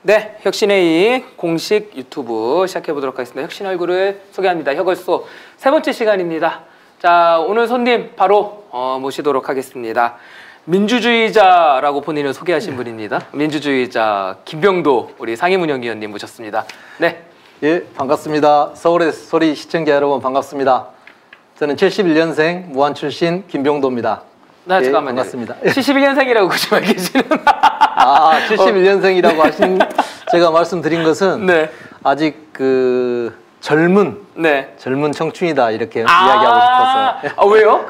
네, 혁신의 공식 유튜브 시작해보도록 하겠습니다. 혁신 얼굴을 소개합니다. 혁얼소 세 번째 시간입니다. 자, 오늘 손님 바로 모시도록 하겠습니다. 민주주의자라고 본인을 소개하신 분입니다. 민주주의자 김병도 우리 상임운영위원님 모셨습니다. 네. 예, 반갑습니다. 서울의 소리 시청자 여러분 반갑습니다. 저는 71년생 무안 출신 김병도입니다. 네, 예, 잠깐만요. 반갑습니다. 71년생이라고 거짓말 계시는. 71년생이라고 하신 제가 말씀드린 것은 네. 아직 그 젊은 청춘이다 이렇게 이야기하고 싶었어요. 왜요?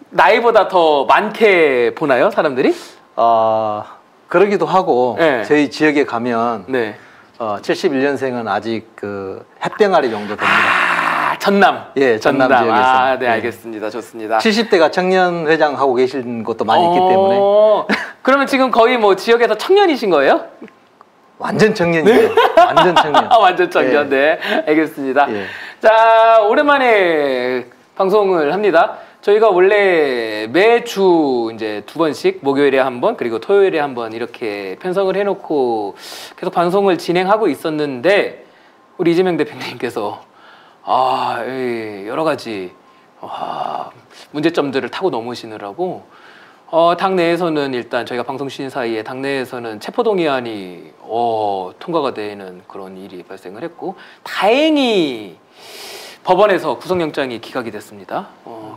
나이보다 더 많게 보나요, 사람들이? 그러기도 하고 네. 저희 지역에 가면 71년생은 아직 그 햇병아리 정도 됩니다. 전남. 예, 전남 지역에서. 네, 알겠습니다. 좋습니다. 70대가 청년회장 하고 계신 곳도 많이 있기 때문에. 그러면 지금 거의 뭐 지역에서 청년이신 거예요? 완전 청년이죠. 네. 완전 청년. 완전 청년. 네, 알겠습니다. 예. 자, 오랜만에 방송을 합니다. 저희가 원래 매주 이제 2번씩 목요일에 한 번, 그리고 토요일에 한 번 이렇게 편성을 해놓고 계속 방송을 진행하고 있었는데 우리 이재명 대표님께서 여러 가지 문제점들을 타고 넘으시느라고 당내에서는 일단 저희가 방송 쉬는 사이에 당내에서는 체포동의안이 통과가 되는 그런 일이 발생을 했고 다행히 법원에서 구속영장이 기각이 됐습니다.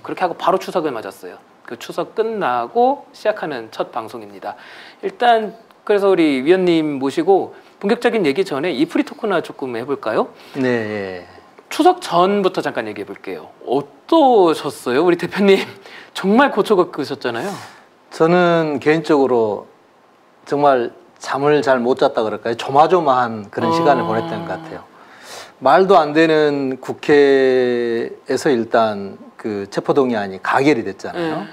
그렇게 하고 바로 추석을 맞았어요. 그 추석 끝나고 시작하는 첫 방송입니다. 일단 그래서 우리 위원님 모시고 본격적인 얘기 전에 이 프리토크나 조금 해볼까요? 네. 추석 전부터 잠깐 얘기해 볼게요. 어떠셨어요? 우리 대표님 정말 고초겪으셨잖아요. 저는 개인적으로 정말 잠을 잘 못 잤다 그럴까요? 조마조마한 그런 시간을 보냈던 것 같아요. 말도 안 되는 국회에서 일단 그 체포동의안이 가결이 됐잖아요.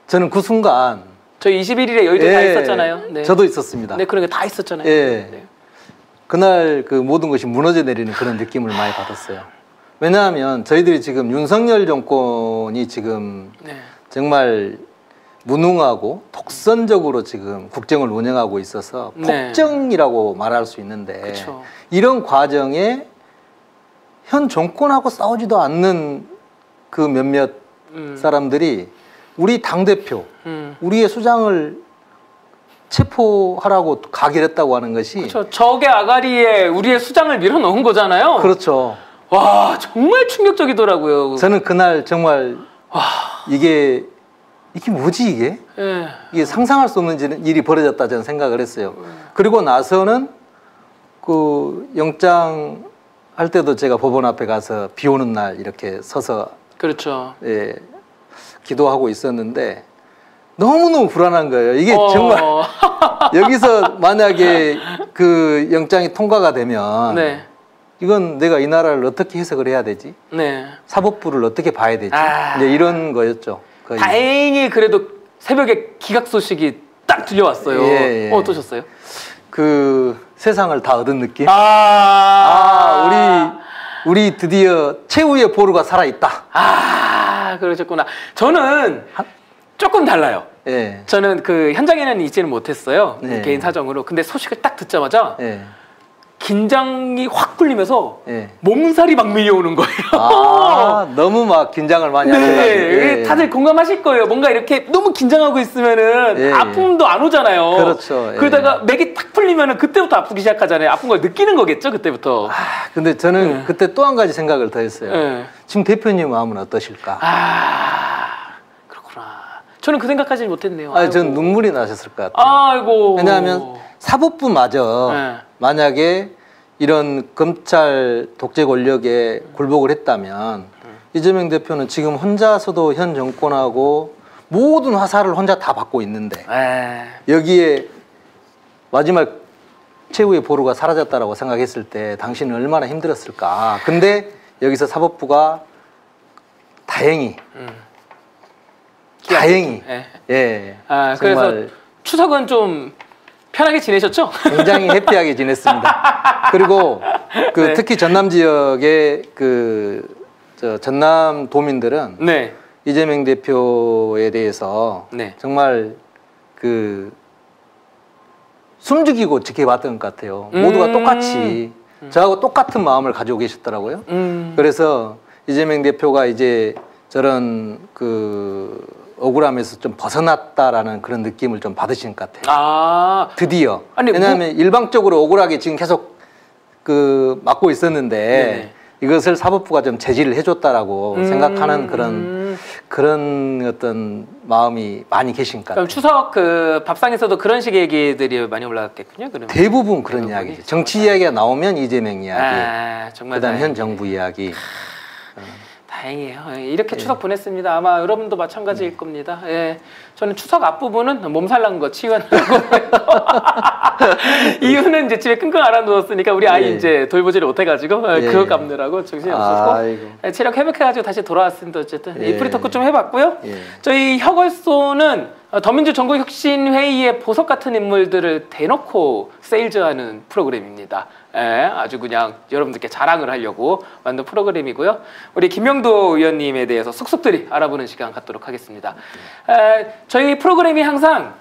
저는 그 순간 저 21일에 여의도 다 있었잖아요. 네. 저도 있었습니다. 네, 그러니까 다 있었잖아요. 네. 그날 그 모든 것이 무너져 내리는 그런 느낌을 많이 받았어요. 왜냐하면 저희들이 지금 윤석열 정권이 지금 정말 무능하고 독선적으로 지금 국정을 운영하고 있어서 폭정이라고 말할 수 있는데 이런 과정에 현 정권하고 싸우지도 않는 그 몇몇 사람들이 우리 당대표, 우리의 수장을 체포하라고 가결했다고 하는 것이 그렇죠. 적의 아가리에 우리의 수장을 밀어넣은 거잖아요. 그렇죠. 와, 정말 충격적이더라고요. 저는 그날 정말 이게 뭐지 이게? 이게 상상할 수 없는 일이 벌어졌다 저는 생각을 했어요. 그리고 나서는 그 영장 할 때도 제가 법원 앞에 가서 비 오는 날 이렇게 서서 그렇죠. 예, 기도하고 있었는데 너무너무 불안한 거예요. 이게 정말 여기서 만약에 그 영장이 통과가 되면 이건 내가 이 나라를 어떻게 해석을 해야 되지? 사법부를 어떻게 봐야 되지? 이제 이런 거였죠. 거의. 다행히 그래도 새벽에 기각 소식이 딱 들려왔어요. 예. 어떠셨어요? 그 세상을 다 얻은 느낌? 우리 드디어 최후의 보루가 살아있다. 그러셨구나. 저는 조금 달라요. 저는 그 현장에는 있지는 못했어요. 개인 사정으로. 근데 소식을 딱 듣자마자 긴장이 확 풀리면서 몸살이 막 밀려오는 거예요. 너무 막 긴장을 많이 하셔가지고. 다들 공감하실 거예요. 뭔가 이렇게 너무 긴장하고 있으면은 아픔도 안 오잖아요. 그렇죠. 그러다가 맥이 탁 풀리면은 그때부터 아프기 시작하잖아요. 아픈 걸 느끼는 거겠죠, 그때부터. 근데 저는 그때 또 한 가지 생각을 더 했어요. 지금 대표님 마음은 어떠실까? 저는 그 생각까지는 못했네요. 전 눈물이 나셨을 것 같아요. 왜냐하면 사법부마저 만약에 이런 검찰 독재 권력에 굴복을 했다면 이재명 대표는 지금 혼자서도 현 정권하고 모든 화살을 혼자 다 받고 있는데 여기에 마지막 최후의 보루가 사라졌다라고 생각했을 때 당신은 얼마나 힘들었을까. 근데 여기서 사법부가 다행히 그래서 추석은 좀 편하게 지내셨죠? 굉장히 해피하게 지냈습니다. 그리고 특히 전남 지역의 전남 도민들은 이재명 대표에 대해서 정말 숨죽이고 지켜봤던 것 같아요. 모두가 똑같이 저하고 똑같은 마음을 가지고 계셨더라고요. 그래서 이재명 대표가 이제 저런 그 억울함에서 좀 벗어났다라는 그런 느낌을 좀 받으신 것 같아요. 아, 드디어. 아니, 왜냐하면 일방적으로 억울하게 지금 계속 그 맡고 있었는데 네네. 이것을 사법부가 좀 제지를 해줬다라고 생각하는 그런 어떤 마음이 많이 계신 것 같아요. 그럼 추석 그 밥상에서도 그런 식의 얘기들이 많이 올라왔겠군요. 그러면 대부분 그런 이야기죠. 정치 이야기가 나오면 이재명 이야기, 정말 그다음 현 다행이네요. 정부 이야기. 다행이에요. 이렇게 추석 보냈습니다. 아마 여러분도 마찬가지일 겁니다. 예, 저는 추석 앞부분은 몸살 난 거 치유한다고 이유는 이제 집에 끙끙 앓아 누웠으니까 우리 아이 이제 돌보지를 못해가지고 그거 갚느라고 정신이 없었고 체력 회복해가지고 다시 돌아왔습니다. 어쨌든 이 프리토크 좀 해봤고요. 저희 혁얼소는 더민주 전국혁신회의의 보석 같은 인물들을 대놓고 세일즈하는 프로그램입니다. 예, 아주 그냥 여러분들께 자랑을 하려고 만든 프로그램이고요. 우리 김명도 의원님에 대해서 속속들이 알아보는 시간 갖도록 하겠습니다. 저희 프로그램이 항상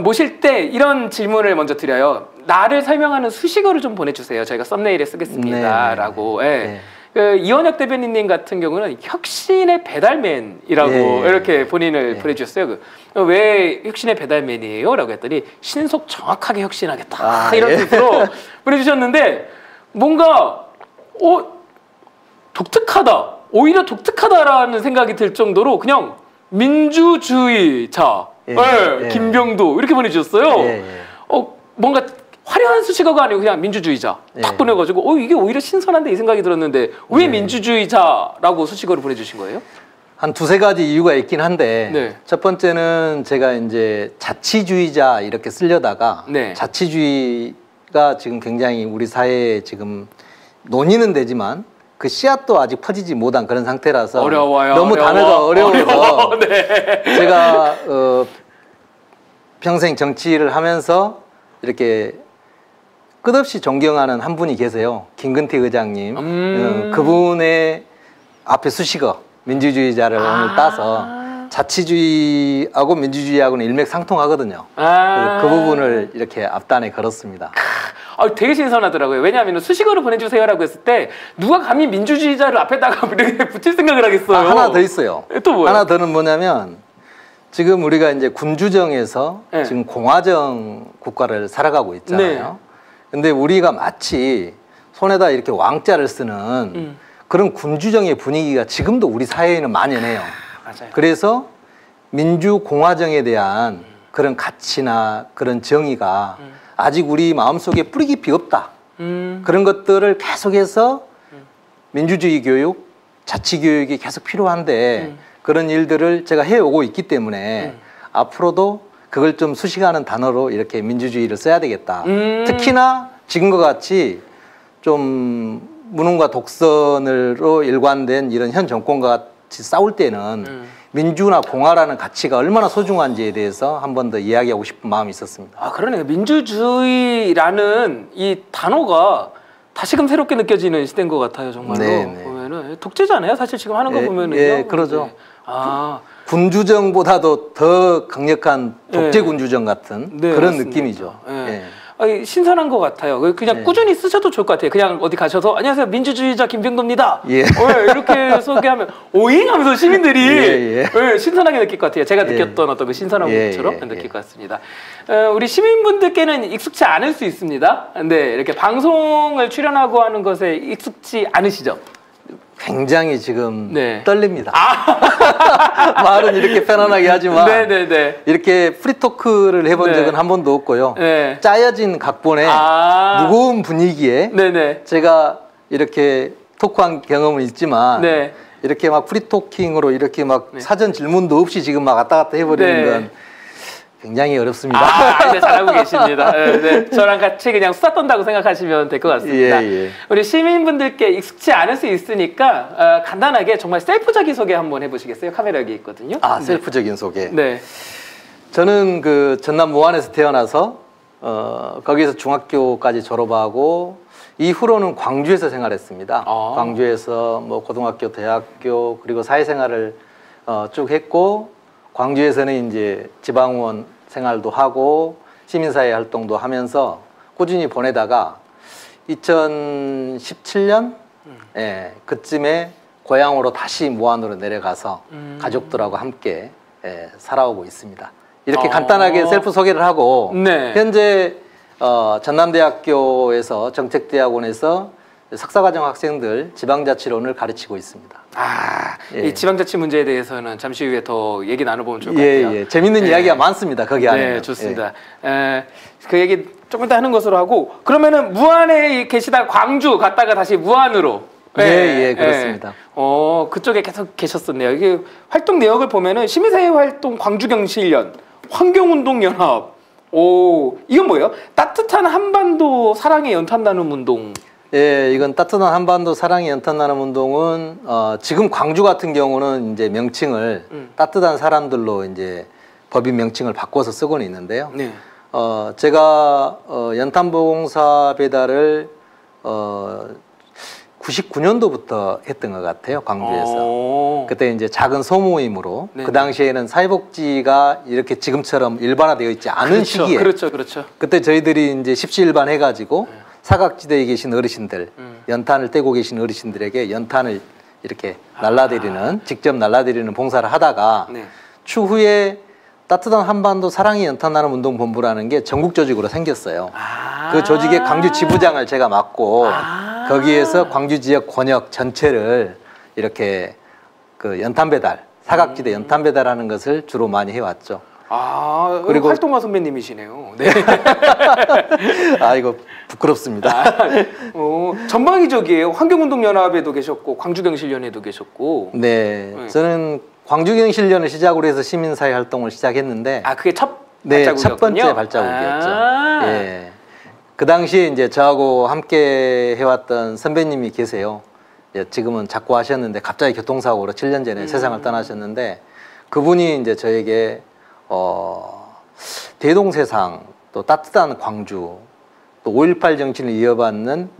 모실 때 이런 질문을 먼저 드려요. 나를 설명하는 수식어를 좀 보내주세요. 저희가 썸네일에 쓰겠습니다. 라고. 예. 그 이원혁 대변인님 같은 경우는 혁신의 배달맨이라고 이렇게 본인을 보내주셨어요. 왜 혁신의 배달맨이에요? 라고 했더니 신속 정확하게 혁신하겠다. 이런 뜻으로 보내주셨는데 뭔가 독특하다. 오히려 독특하다라는 생각이 들 정도로 그냥 민주주의자 김병도 이렇게 보내주셨어요. 뭔가 화려한 수식어가 아니고 그냥 민주주의자 딱 보내가지고 이게 오히려 신선한데 이 생각이 들었는데 왜 민주주의자라고 수식어를 보내주신 거예요? 한 두세 가지 이유가 있긴 한데 첫 번째는 제가 이제 자치주의자 이렇게 쓰려다가 자치주의가 지금 굉장히 우리 사회에 지금 논의는 되지만 그 씨앗도 아직 퍼지지 못한 그런 상태라서 어려워요. 너무 단어가 어려워서 제가 평생 정치를 하면서 이렇게 끝없이 존경하는 한 분이 계세요. 김근태 의장님. 그분의 앞에 수식어 민주주의자를 오늘 따서 자치주의하고 민주주의하고는 일맥상통하거든요. 그 부분을 이렇게 앞단에 걸었습니다. 되게 신선하더라고요. 왜냐하면 수식어를 보내주세요라고 했을 때 누가 감히 민주주의자를 앞에다가 이렇게 붙일 생각을 하겠어요. 하나 더 있어요. 또 뭐예요? 하나 더는 뭐냐면 지금 우리가 이제 군주정에서 지금 공화정 국가를 살아가고 있잖아요. 근데 우리가 마치 손에다 이렇게 왕자를 쓰는 그런 군주정의 분위기가 지금도 우리 사회에는 만연해요. 맞아요. 그래서 민주공화정에 대한 그런 가치나 그런 정의가 아직 우리 마음속에 뿌리 깊이 없다. 그런 것들을 계속해서 민주주의 교육, 자치 교육이 계속 필요한데 그런 일들을 제가 해오고 있기 때문에 앞으로도 그걸 좀 수식하는 단어로 이렇게 민주주의를 써야 되겠다. 특히나 지금과 같이 좀 무능과 독선으로 일관된 이런 현 정권과 같이 싸울 때는 민주나 공화라는 가치가 얼마나 소중한지에 대해서 한 번 더 이야기하고 싶은 마음이 있었습니다. 그러네요. 민주주의라는 이 단어가 다시금 새롭게 느껴지는 시대인 것 같아요. 정말로 보면은 독재잖아요. 사실 지금 하는 거 보면은요. 그러죠. 군주정보다도 더 강력한 독재 군주정 같은 그런 맞습니다. 느낌이죠. 신선한 것 같아요. 그냥 꾸준히 쓰셔도 좋을 것 같아요. 그냥 어디 가셔서 안녕하세요 민주주의자 김병도입니다. 이렇게 소개하면 오잉하면서 시민들이 신선하게 느낄 것 같아요. 제가 느꼈던 어떤 그 신선한 것처럼 느낄 것 같습니다. 우리 시민분들께는 익숙치 않을 수 있습니다. 근데 이렇게 방송을 출연하고 하는 것에 익숙치 않으시죠? 굉장히 지금 떨립니다. 말은 이렇게 편안하게 하지만 이렇게 프리토크를 해본 적은 한 번도 없고요. 짜여진 각본에 무거운 분위기에 제가 이렇게 토크한 경험은 있지만 이렇게 막 프리토킹으로 이렇게 막 사전 질문도 없이 지금 막 왔다 갔다 해버리는 건 굉장히 어렵습니다. 잘하고 계십니다. 저랑 같이 그냥 수다 떤다고 생각하시면 될 것 같습니다. 우리 시민분들께 익숙치 않을 수 있으니까 간단하게 정말 셀프 자기소개 한번 해보시겠어요? 카메라 여기 있거든요. 셀프적인 소개. 저는 그 전남 모안에서 태어나서 거기서 중학교까지 졸업하고 이후로는 광주에서 생활했습니다. 광주에서 뭐 고등학교, 대학교 그리고 사회생활을 쭉 했고 광주에서는 이제 지방의원 생활도 하고 시민사회 활동도 하면서 꾸준히 보내다가 2017년 예, 그쯤에 고향으로 다시 무안으로 내려가서 가족들하고 함께 예, 살아오고 있습니다. 이렇게 간단하게 셀프 소개를 하고 네. 현재 전남대학교에서 정책대학원에서 석사과정 학생들 지방자치론을 가르치고 있습니다. 이 지방자치 문제에 대해서는 잠시 후에 더 얘기 나눠보면 좋을 것 예, 같아요. 예. 재밌는 이야기가 많습니다. 거기 안에. 네, 좋습니다. 그 얘기 조금 더 하는 것으로 하고 그러면은 무안에 계시다가 광주 갔다가 다시 무안으로 예, 그렇습니다. 그쪽에 계속 계셨었네요. 이게 활동 내역을 보면은 시민사회 활동 광주경실련, 환경운동연합. 이건 뭐예요? 따뜻한 한반도 사랑의 연탄 나눔 운동. 예, 이건 따뜻한 한반도 사랑의 연탄 나눔 운동은 지금 광주 같은 경우는 이제 명칭을 따뜻한 사람들로 이제 법인 명칭을 바꿔서 쓰고는 있는데요. 네. 제가 연탄봉사 배달을 99년도부터 했던 것 같아요, 광주에서. 그때 이제 작은 소모임으로 네. 그 당시에는 사회복지가 이렇게 지금처럼 일반화되어 있지 않은 시기에 그렇죠. 그때 저희들이 이제 십시일반 해가지고 사각지대에 계신 어르신들, 연탄을 떼고 계신 어르신들에게 연탄을 이렇게 날라드리는 직접 날라드리는 봉사를 하다가 네. 추후에 따뜻한 한반도 사랑의 연탄 나눔 운동 본부라는 게 전국 조직으로 생겼어요. 그 조직의 광주 지부장을 제가 맡고 거기에서 광주 지역 권역 전체를 이렇게 그 연탄 배달, 사각지대 연탄 배달하는 것을 주로 많이 해왔죠. 그리고 활동가 선배님이시네요. 네. 이거 부끄럽습니다. 전방위적이에요. 환경운동연합에도 계셨고 광주경실련에도 계셨고. 네, 저는 광주경실련을 시작으로 해서 시민사회 활동을 시작했는데 그게 첫 네, 발자국이었군요. 첫 번째 발자국이었죠. 예. 그 당시에 이제 저하고 함께 해왔던 선배님이 계세요. 지금은 자꾸 하셨는데 갑자기 교통사고로 7년 전에 세상을 떠나셨는데 그분이 이제 저에게 대동세상 또 따뜻한 광주 또 5.18 정신을 이어받는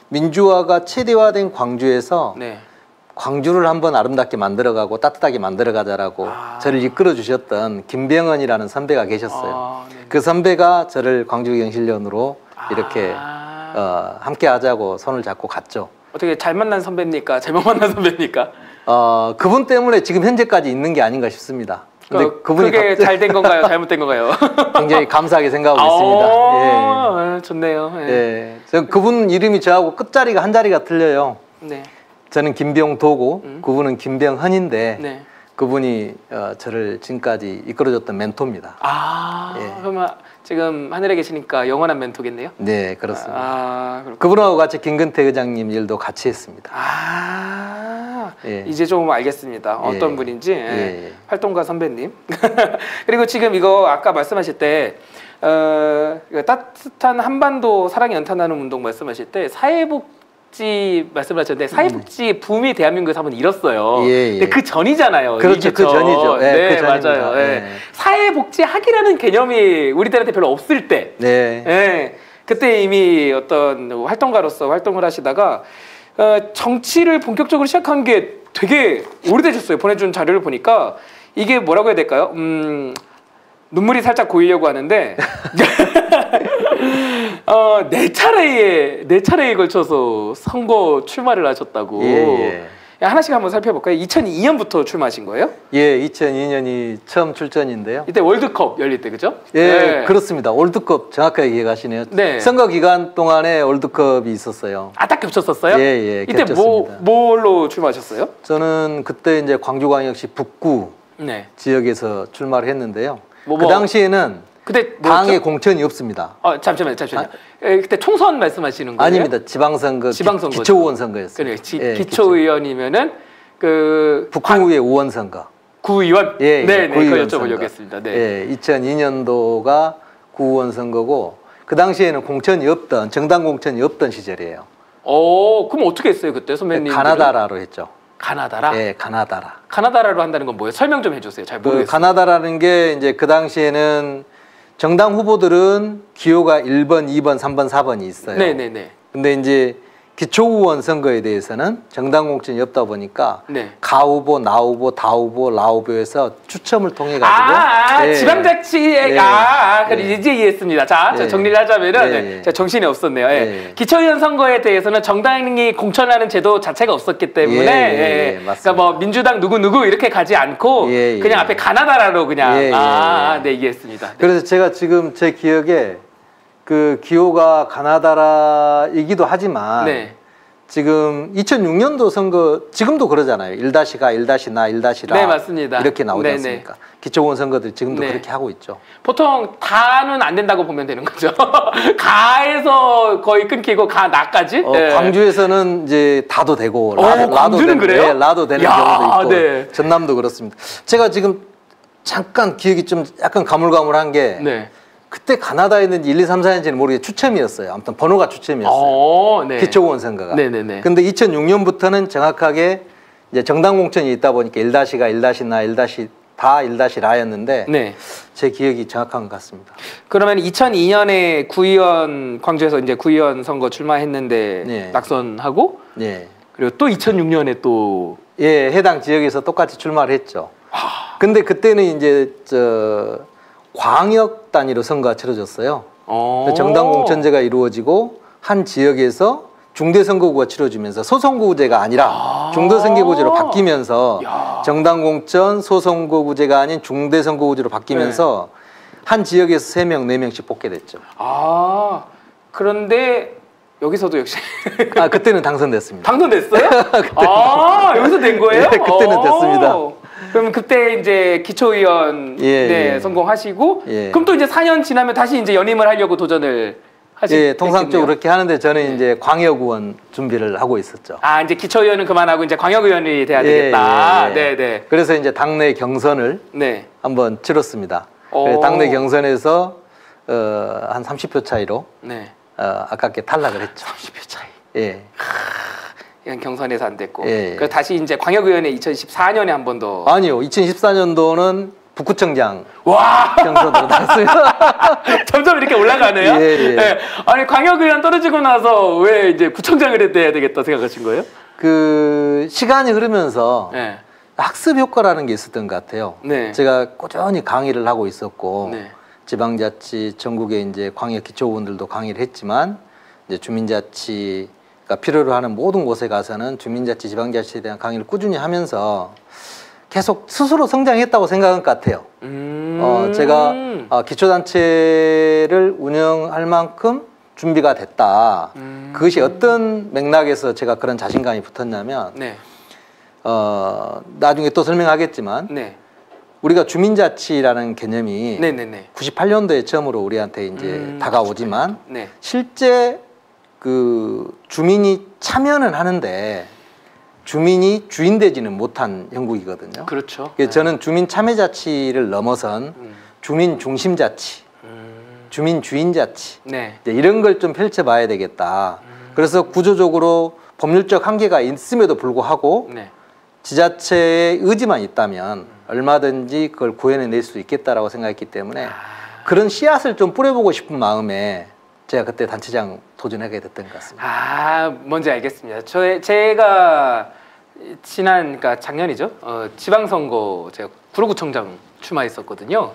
민주화가 최대화된 광주에서 네. 광주를 한번 아름답게 만들어가고 따뜻하게 만들어가자라고 저를 이끌어 주셨던 김병헌이라는 선배가 계셨어요. 그 선배가 저를 광주경실련으로 이렇게 함께 하자고 손을 잡고 갔죠. 어떻게 잘 만난 선배입니까? 잘못 만난 선배입니까? 그분 때문에 지금 현재까지 있는 게 아닌가 싶습니다. 근데 그분이 그게 잘 된 건가요? 잘못된 건가요? 굉장히 감사하게 생각하고 있습니다. 예. 좋네요. 예. 그분 이름이 저하고 끝자리가 한 자리가 틀려요. 네. 저는 김병도고 그분은 김병헌인데 네. 그분이 저를 지금까지 이끌어줬던 멘토입니다. 예. 그러면 지금 하늘에 계시니까 영원한 멘토겠네요? 네, 그렇습니다. 그분하고 같이 김근태 의장님 일도 같이 했습니다. 예. 이제 좀 알겠습니다. 어떤 분인지. 예. 활동가 선배님. 그리고 지금 이거 아까 말씀하실 때 따뜻한 한반도 사랑의 연탄 나눔 운동 말씀하실 때 사회복지 말씀하셨는데 사회복지 붐이 대한민국에서 한번 일었어요. 근데 그 전이잖아요. 그렇죠. 그 전이죠. 네, 그 맞아요. 사회복지 학이라는 개념이 우리들한테 별로 없을 때. 그때 이미 어떤 활동가로서 활동을 하시다가 정치를 본격적으로 시작한 게 되게 오래되셨어요. 보내준 자료를 보니까 이게 뭐라고 해야 될까요? 눈물이 살짝 고이려고 하는데 네 차례에 걸쳐서 선거 출마를 하셨다고. 하나씩 한번 살펴볼까요? 2002년부터 출마하신 거예요? 예, 2002년이 처음 출전인데요. 이때 월드컵 열릴 때 그죠? 예, 그렇습니다. 월드컵 정확하게 기억하시네요. 선거 기간 동안에 월드컵이 있었어요. 딱 겹쳤었어요? 예, 이때 겹쳤습니다. 뭘로 출마하셨어요? 저는 그때 이제 광주광역시 북구 지역에서 출마를 했는데요. 그 당시에는 당의 공천이 없습니다. 잠시만요. 그때 총선 말씀하시는 거예요? 아닙니다. 지방선거, 기초의원 선거였어요. 그래, 기초의원이면은 그 북구의 의원 선거. 구의원? 네, 그걸 여쭤보려고 했습니다. 2002년도가 구의원 선거고 그 당시에는 공천이 없던 정당 공천이 없던 시절이에요. 그럼 어떻게 했어요 그때 선배님? 가나다라로 했죠. 가나다라? 네, 가나다라. 가나다라로 한다는 건 뭐예요? 설명 좀 해주세요. 잘 모르겠어요. 가나다라는 게 이제 그 당시에는 정당 후보들은 기호가 1번, 2번, 3번, 4번이 있어요. 네네네. 근데 이제 기초의원 선거에 대해서는 정당 공천이 없다 보니까 네. 가후보, 나후보, 다후보, 라후보에서 추첨을 통해 가지고 예. 지방자치에 그래 이제 이해했습니다. 자, 저 정리를 하자면은 제가 정신이 없었네요. 예. 기초의원 선거에 대해서는 정당이 공천하는 제도 자체가 없었기 때문에 그러니까 뭐 민주당 누구 이렇게 가지 않고 그냥 앞에 가나다라로 그냥 네, 이해했습니다. 네. 그래서 제가 지금 제 기억에 그 기호가 가나다라이기도 하지만 네. 지금 2006년도 선거 지금도 그러잖아요. 1-가 1-나 1-라 네, 맞습니다. 이렇게 나오지 않습니까? 기초의원 선거들이 지금도 그렇게 하고 있죠. 보통 다는 안 된다고 보면 되는 거죠. 가에서 거의 끊기고 나까지. 광주에서는 이제 다도 되고 광주는 그래요? 라도 되는 경우도 있고 전남도 그렇습니다. 제가 지금 잠깐 기억이 좀 약간 가물가물한 게 그때 가나다에는 1, 2, 3, 4년째는 모르게 추첨이었어요. 아무튼 번호가 추첨이었어요. 기초의원 선거가. 근데 2006년부터는 정확하게 이제 정당 공천이 있다 보니까 1-가 1-나 1-다 1-라였는데 제 기억이 정확한 것 같습니다. 그러면 2002년에 구의원 광주에서 이제 구의원 선거 출마했는데 낙선하고 그리고 또 2006년에 또 해당 지역에서 똑같이 출마를 했죠. 근데 그때는 이제 광역 단위로 선거가 치러졌어요. 정당 공천제가 이루어지고 한 지역에서 중대선거구가 치러지면서 소선거구제가 아니라 중대선거구제로 바뀌면서 정당 공천 소선거구제가 아닌 중대선거구제로 바뀌면서 한 지역에서 3명, 4명씩 뽑게 됐죠. 그런데 여기서도 역시 그때는 당선됐습니다. 당선됐어요? 여기서 된 거예요? 그때는 됐습니다. 그러면 그때 이제 기초의원 성공하시고 그럼 또 이제 4년 지나면 다시 이제 연임을 하려고 도전을 하시겠네요. 통상적으로 그렇게 하는데 저는 이제 광역의원 준비를 하고 있었죠. 이제 기초의원은 그만하고 이제 광역의원이 돼야 되겠다. 그래서 이제 당내 경선을 한번 치렀습니다. 당내 경선에서 한 30표 차이로 아깝게 탈락을 했죠. 30표 차이. 이건 경선에서 안 됐고. 예. 그래서 다시 이제 광역의원에 2014년에 한 번 더. 아니요, 2014년도는 북구청장 와 경선으로 나왔습니다. 점점 이렇게 올라가네요. 예, 예. 네. 아니 광역의원 떨어지고 나서 왜 이제 구청장을 해야 되겠다 생각하신 거예요? 그 시간이 흐르면서 네. 학습 효과라는 게 있었던 것 같아요. 네. 제가 꾸준히 강의를 하고 있었고 네. 지방자치 전국의 이제 광역 기초의원들도 강의를 했지만 이제 주민자치가 필요로 하는 모든 곳에 가서는 주민자치, 지방자치에 대한 강의를 꾸준히 하면서 계속 스스로 성장했다고 생각한 것 같아요. 제가 기초단체를 운영할 만큼 준비가 됐다. 그것이 어떤 맥락에서 제가 그런 자신감이 붙었냐면 네. 나중에 또 설명하겠지만 네. 우리가 주민자치라는 개념이 네네네. 98년도에 처음으로 우리한테 이제 다가오지만 네. 실제 그 주민이 참여는 하는데 주민이 주인 되지는 못한 형국이거든요. 그렇죠. 그래서 저는 주민 참여자치를 넘어선 주민 중심자치, 주민 주인자치 네. 이런 걸 좀 펼쳐봐야 되겠다. 그래서 구조적으로 법률적 한계가 있음에도 불구하고 네. 지자체의 의지만 있다면 얼마든지 그걸 구현해낼 수 있겠다라고 생각했기 때문에 그런 씨앗을 좀 뿌려보고 싶은 마음에 제가 그때 단체장 도전하게 됐던 것 같습니다. 뭔지 알겠습니다. 제가 그러니까 작년이죠. 지방선거 제가 구로구청장 출마했었거든요.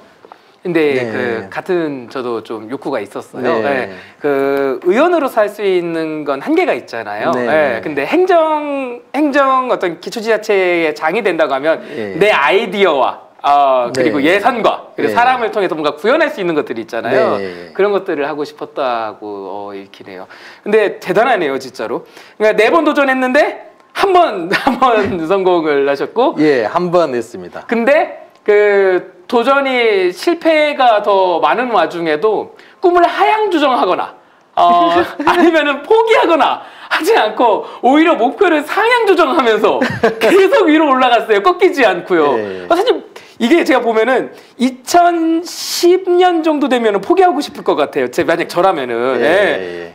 근데 네. 그 같은 저도 좀 욕구가 있었어요. 네. 네. 그 의원으로서 할 수 있는 건 한계가 있잖아요. 네. 네. 근데 행정 어떤 기초지자체의 장이 된다고 하면 네. 내 아이디어와 그리고 네. 예산과 그리고 네. 사람을 통해서 뭔가 구현할 수 있는 것들이 있잖아요. 네. 그런 것들을 하고 싶었다고 읽히네요. 근데 대단하네요, 진짜로. 그러니까 4번 도전했는데 한 번 성공을 하셨고, 한 번 했습니다. 근데 그 도전이 실패가 더 많은 와중에도 꿈을 하향조정하거나 아니면은 포기하거나 하지 않고 오히려 목표를 상향조정하면서 계속 위로 올라갔어요. 꺾이지 않고요. 사실 이게 제가 보면은 2010년 정도 되면은 포기하고 싶을 것 같아요. 만약 저라면은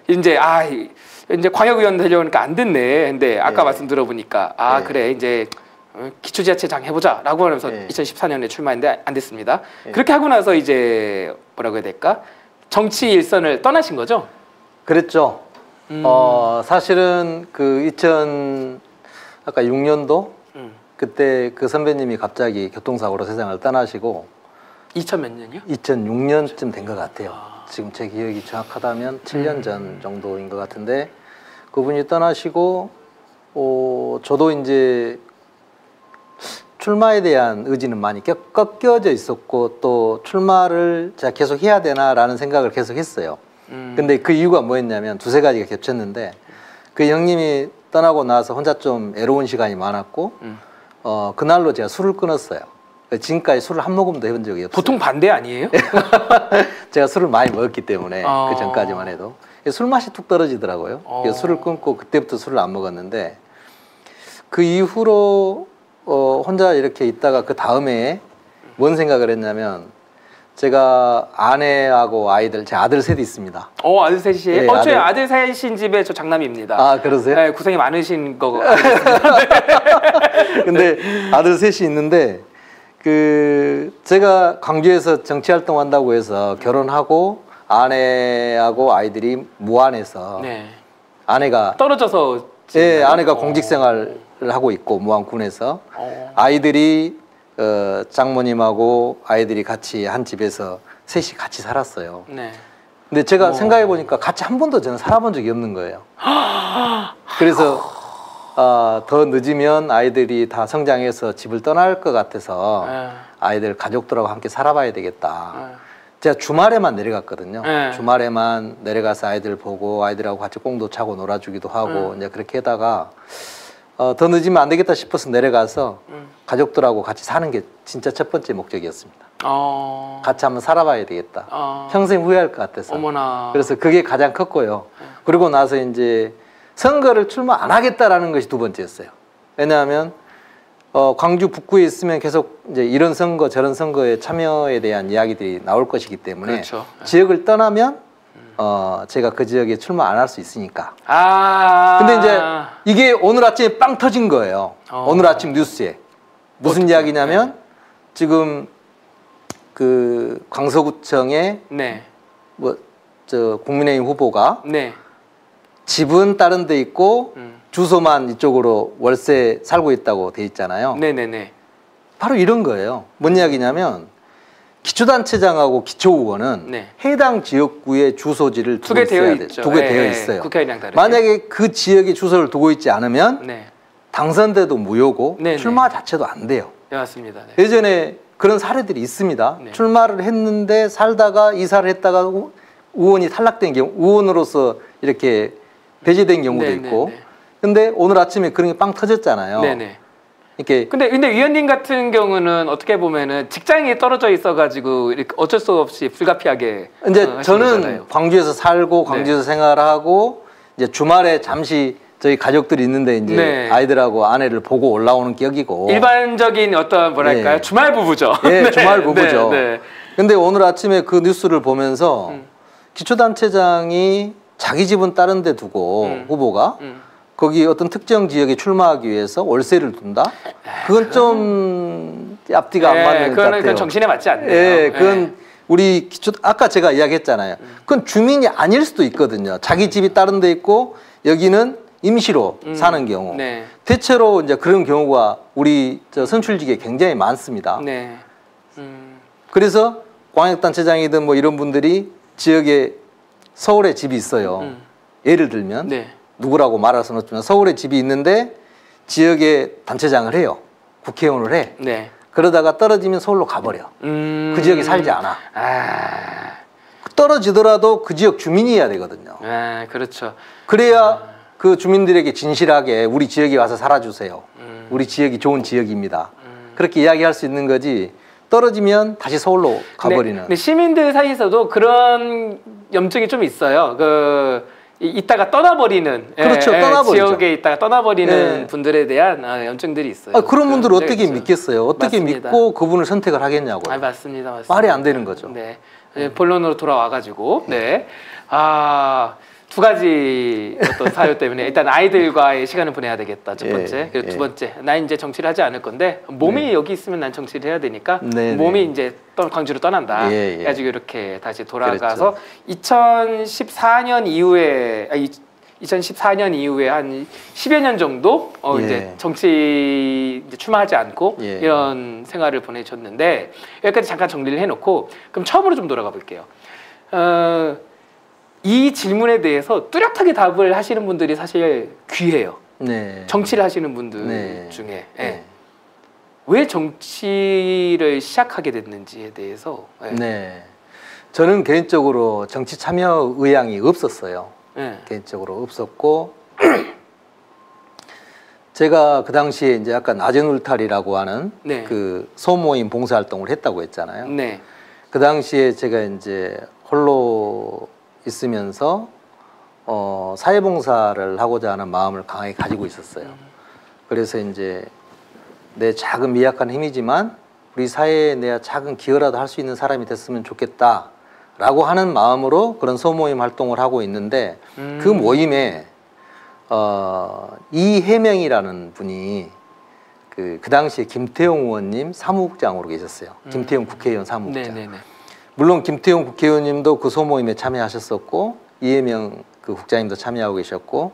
이제 광역의원 되려고 하니까 안 됐네. 근데 아까 말씀 들어보니까 그래 이제 기초지자체장 해보자라고 하면서 2014년에 출마했는데 안 됐습니다. 그렇게 하고 나서 이제 뭐라고 해야 될까? 정치 일선을 떠나신 거죠? 그랬죠. 사실은 그 아까 6년도 그때 그 선배님이 갑자기 교통사고로 세상을 떠나시고 2000 몇 년이요? 2006년쯤 된 것 같아요. 지금 제 기억이 정확하다면 7년 전 정도인 것 같은데 그분이 떠나시고 저도 이제 출마에 대한 의지는 많이 꺾여져 있었고 또 출마를 제가 계속 해야 되나라는 생각을 계속 했어요. 근데 그 이유가 뭐였냐면 두세 가지가 겹쳤는데 그 형님이 떠나고 나서 혼자 좀 애로운 시간이 많았고 그날로 제가 술을 끊었어요. 지금까지 술을 한 모금도 해본 적이 없어요. 보통 반대 아니에요? 제가 술을 많이 먹었기 때문에 그 전까지만 해도 술 맛이 뚝 떨어지더라고요. 그래서 술을 끊고 그때부터 술을 안 먹었는데 그 이후로 혼자 이렇게 있다가 그 다음에 뭔 생각을 했냐면 제가 아내하고 아이들, 제 아들 셋이 있습니다. 아들 셋이? 네, 저희 아들 셋인 집에 저 장남입니다. 아, 그러세요? 네, 고생이 많으신 거 알겠습니다. 근데 아들 셋이 있는데 제가 광주에서 정치 활동한다고 해서 결혼하고 아내하고 아이들이 무안에서 아내가 떨어져서 아내가 공직 생활을 하고 있고 무안군에서 아이들이 장모님하고 아이들이 같이 한 집에서 셋이 같이 살았어요. 근데 제가 생각해 보니까 같이 한 번도 저는 살아본 적이 없는 거예요. 그래서 더 늦으면 아이들이 다 성장해서 집을 떠날 것 같아서 아이들 가족들하고 함께 살아봐야 되겠다. 제가 주말에만 내려갔거든요. 주말에만 내려가서 아이들 보고 아이들하고 같이 꽁도 차고 놀아주기도 하고 이제 그렇게 하다가 더 늦으면 안 되겠다 싶어서 내려가서 가족들하고 같이 사는 게 진짜 첫 번째 목적이었습니다. 같이 한번 살아봐야 되겠다. 평생 후회할 것 같아서. 어머나. 그래서 그게 가장 컸고요. 그리고 나서 이제 선거를 출마 안 하겠다라는 것이 두 번째였어요. 왜냐하면 광주 북구에 있으면 계속 이제 이런 선거 저런 선거에 참여에 대한 이야기들이 나올 것이기 때문에 그렇죠. 지역을 떠나면 제가 그 지역에 출마 안 할 수 있으니까. 근데 이제 이게 오늘 아침에 빵 터진 거예요. 오늘 아침 뉴스에 무슨 이야기냐면 지금 그 광서구청에 국민의힘 후보가 집은 다른 데 있고 주소만 이쪽으로 월세 살고 있다고 돼 있잖아요. 바로 이런 거예요. 뭔 이야기냐면 기초단체장하고 기초의원은 해당 지역구의 주소지를 두고 있어야 돼요. 두게 되어 있어요. 국회의원이랑 다르게. 만약에 그 지역에 주소를 두고 있지 않으면 당선돼도 무효고 출마 자체도 안 돼요. 맞습니다. 예전에 그런 사례들이 있습니다. 출마를 했는데 살다가 이사를 했다가 의원이 탈락된 경우, 의원으로서 이렇게 배제된 경우도 있고. 근데 오늘 아침에 그런 게 빵 터졌잖아요. 이렇게. 근데 위원님 같은 경우는 어떻게 보면은 직장이 떨어져 있어가지고 이렇게 어쩔 수 없이 불가피하게. 이제 저는 거잖아요. 광주에서 살고 광주에서 생활하고 이제 주말에 잠시 저희 가족들이 있는데 이제 아이들하고 아내를 보고 올라오는 격이고. 일반적인 어떤 뭐랄까요? 주말 부부죠. 주말 부부죠. 근데 오늘 아침에 그 뉴스를 보면서 기초단체장이 자기 집은 다른 데 두고 후보가 거기 어떤 특정 지역에 출마하기 위해서 월세를 둔다? 그건 좀 앞뒤가 안 맞는 것 같아요. 그건 정신에 맞지 않네요. 그건 우리 아까 제가 이야기했잖아요. 그건 주민이 아닐 수도 있거든요. 자기 집이 다른 데 있고 여기는 임시로 사는 경우. 대체로 이제 그런 경우가 우리 선출직에 굉장히 많습니다. 그래서 광역단체장이든 뭐 이런 분들이 지역에 서울에 집이 있어요. 예를 들면 누구라고 말할 수는 없지만 서울에 집이 있는데 지역에 단체장을 해요. 국회의원을 해. 그러다가 떨어지면 서울로 가버려. 그 지역에 살지 않아. 떨어지더라도 그 지역 주민이어야 되거든요. 그렇죠. 그래야 그 주민들에게 진실하게 우리 지역에 와서 살아주세요. 우리 지역이 좋은 지역입니다. 그렇게 이야기할 수 있는 거지. 떨어지면 다시 서울로 가버리는. 근데 시민들 사이에서도 그런 염증이 좀 있어요. 이따가 떠나버리는. 그렇죠. 떠나버리죠. 지역에 있다가 떠나버리는 분들에 대한 염증들이 있어요. 그런 분들을 어떻게 믿겠어요? 어떻게 맞습니다. 믿고 그분을 선택을 하겠냐고요. 맞습니다. 말이 안 되는 거죠. 본론으로 돌아와가지고. 두 가지 어떤 사유 때문에 일단 아이들과의 시간을 보내야 되겠다. 첫 번째. 그리고 두 번째, 나 이제 정치를 하지 않을 건데 몸이 여기 있으면 난 정치를 해야 되니까 몸이 이제 광주로 떠난다. 해가지고 이렇게 다시 돌아가서 그랬죠. 2014년 이후에 2014년 이후에 한 10여 년 정도 예. 이제 정치 이제 출마하지 않고 예. 이런 생활을 보내셨는데 여기까지 잠깐 정리를 해놓고 그럼 처음으로 좀 돌아가 볼게요. 이 질문에 대해서 뚜렷하게 답을 하시는 분들이 사실 귀해요. 네. 정치를 하시는 분들 네. 중에 네. 왜 정치를 시작하게 됐는지에 대해서 네. 저는 개인적으로 정치 참여 의향이 없었어요. 네. 개인적으로 없었고 제가 그 당시에 이제 아까 낮은 울타리라고 하는 네. 그 소모임 봉사활동을 했다고 했잖아요. 네. 그 당시에 제가 이제 홀로 있으면서 사회봉사를 하고자 하는 마음을 강하게 가지고 있었어요. 그래서 이제 내 작은 미약한 힘이지만 우리 사회에 내가 작은 기여라도 할 수 있는 사람이 됐으면 좋겠다라고 하는 마음으로 그런 소모임 활동을 하고 있는데 그 모임에 이혜명이라는 분이 그 당시에 김태용 의원님 사무국장으로 계셨어요. 김태용 국회의원 사무국장. 네네네. 물론 김태용 국회의원님도 그 소모임에 참여하셨었고 이혜명 그 국장님도 참여하고 계셨고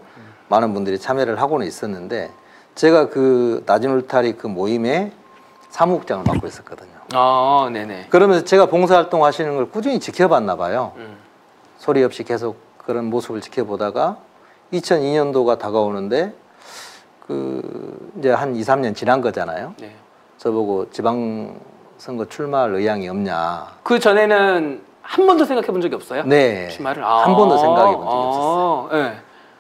많은 분들이 참여를 하고는 있었는데 제가 그 낮은 울타리 그 모임에 사무국장을 맡고 있었거든요. 아, 네네. 그러면서 제가 봉사활동 하시는 걸 꾸준히 지켜봤나 봐요. 소리 없이 계속 그런 모습을 지켜보다가 2002년도가 다가오는데 그 이제 한 2, 3년 지난 거잖아요. 네. 저보고 지방선거 출마할 의향이 없냐. 그 전에는 한 번도 생각해 본 적이 없어요? 네. 출마를? 한 번도 생각해 본 적이 없었어요. 네.